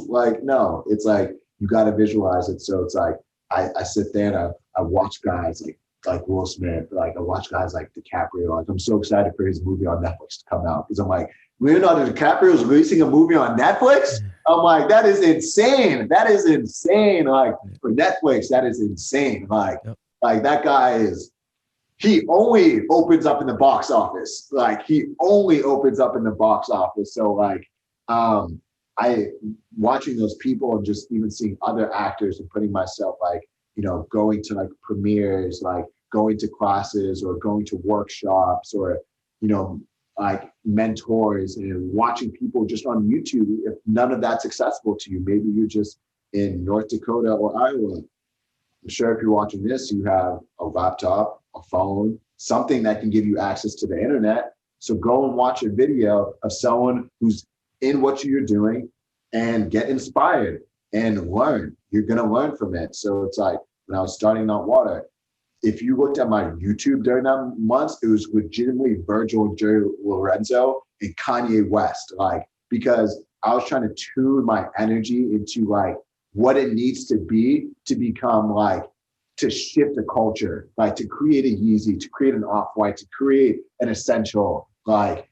like no. It's like you got to visualize it. So it's like I sit there and I watch guys like Will Smith, like I watch guys like DiCaprio. Like I'm so excited for his movie on Netflix to come out, because I'm like, Leonardo DiCaprio is releasing a movie on Netflix. I'm like, that is insane. That is insane. Like for Netflix, that is insane. Like that guy he only opens up in the box office. Like he only opens up in the box office. So like, I watching those people and just even seeing other actors and putting myself like, going to like premieres, like going to classes or going to workshops, or, like mentors, and watching people just on YouTube. If none of that's accessible to you, maybe you're just in North Dakota or Iowa. I'm sure if you're watching this, you have a laptop, a phone, something that can give you access to the internet. So go and watch a video of someone who's in what you're doing and get inspired and learn. You're going to learn from it. So it's like when I was starting Knotwtr, if you looked at my YouTube during that months, it was legitimately Virgil J. Lorenzo and Kanye West, like, because I was trying to tune my energy into like what it needs to be to become like, to shift the culture, like to create a Yeezy, to create an Off-White, to create an Essential, like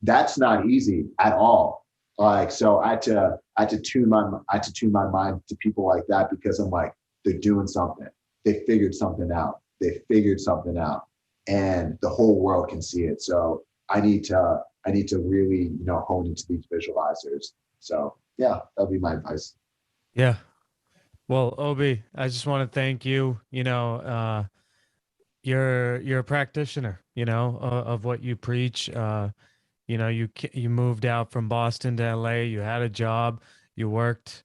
that's not easy at all. Like, so I had to tune my mind to people like that, because I'm like, they're doing something. They figured something out. And the whole world can see it. So I need to really, hone into these visualizers. So yeah, that'll be my advice. Yeah. Well, Obi, I just want to thank you. You're a practitioner, of what you preach. You moved out from Boston to LA. You had a job. You worked,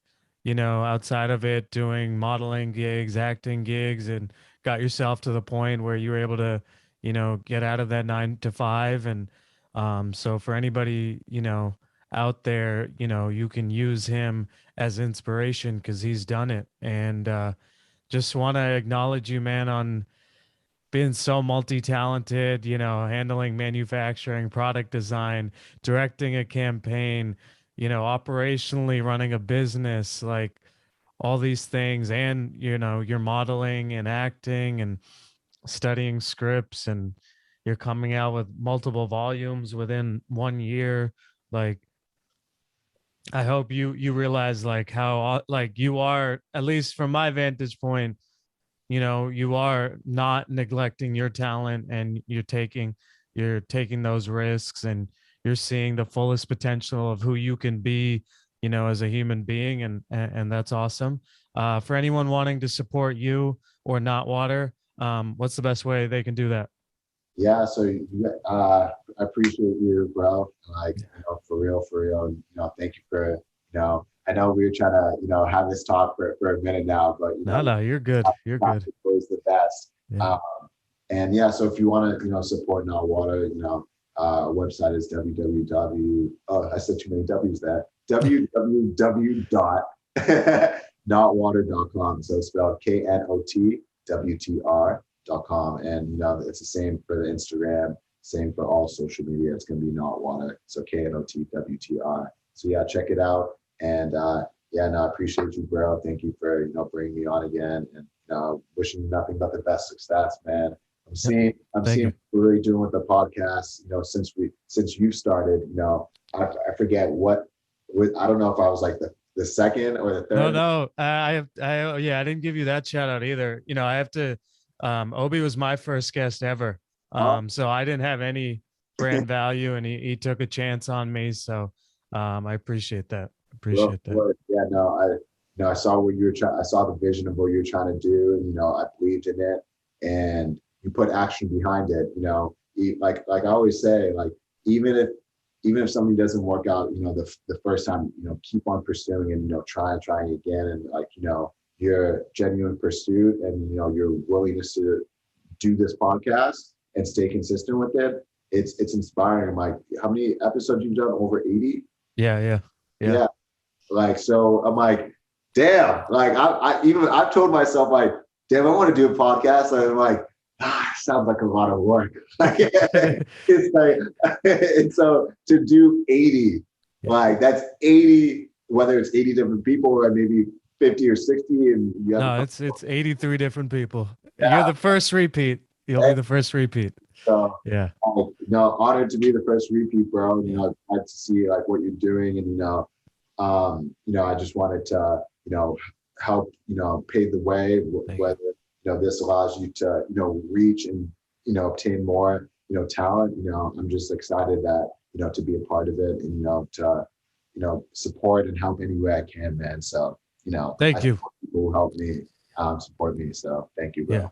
outside of it, doing modeling gigs, acting gigs, and got yourself to the point where you were able to, get out of that 9 to 5. And so for anybody, out there, you can use him as inspiration because he's done it. And just want to acknowledge you, man, on being so multi-talented, handling manufacturing, product design, directing a campaign, operationally running a business, like all these things. And, you're modeling and acting and studying scripts, and you're coming out with multiple volumes within 1 year. Like, I hope you realize like how like you are, at least from my vantage point, you are not neglecting your talent, and you're taking those risks, and you're seeing the fullest potential of who you can be, as a human being. And that's awesome. For anyone wanting to support you or Knotwtr, what's the best way they can do that? Yeah, so I appreciate you, bro. Like, for real. And, thank you for, I know we were trying to, have this talk for a minute now, but No, no, you're good. You're good. is the best. Yeah. Um, and yeah, so if you want to, support Knotwtr, website is www. Oh, I said too many W's there. www.knotwtr.com. So it's spelled KNOTWTR.com. And it's the same for the Instagram, same for all social media. It's going to be Knotwtr. So KNOTWTR. So yeah, check it out. And yeah, no, I appreciate you, bro. Thank you for bringing me on again, and wishing you nothing but the best success, man. I'm Thank seeing you. what you're really doing with the podcast. Since you started, I forget I don't know if I was like the second or the No, third. no, yeah, I didn't give you that shout out either. I have to, Obi was my first guest ever. Oh, So I didn't have any brand value, and he took a chance on me. So, I appreciate that. well, Appreciate that. yeah, no, I saw what you were trying. I saw the vision of what you're trying to do, and I believed in it, and you put action behind it. Like I always say, like even if something doesn't work out, the first time, keep on pursuing, and trying again, and like your genuine pursuit, and your willingness to do this podcast and stay consistent with it. It's inspiring. I'm like, how many episodes you've done? Over 80? Yeah, yeah, yeah. Yeah. Like, so I'm like, damn, like I've told myself like, damn, I want to do a podcast. And I'm like, sounds like a lot of work. Like, it's like, and so to do 80, Yeah. like that's 80, whether it's 80 different people or maybe 50 or 60, and you have No, to, it's 83 different people. You're yeah. the first repeat. You'll be the first repeat. So, Yeah. honored to be the first repeat, bro. Yeah. Glad to see like what you're doing, and I just wanted to, help, pave the way, Thank you. whether this allows you to, reach and obtain more, talent. I'm just excited that to be a part of it, and to support and help any way I can, man. So I Thank you. support people who help me, support me. So thank you, Yeah. bro.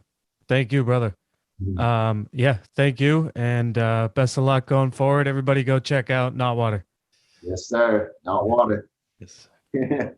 Thank you, brother. Mhm. Yeah, thank you. And best of luck going forward. Everybody go check out Knotwtr. Yes, sir. Not Yeah. water. Yes.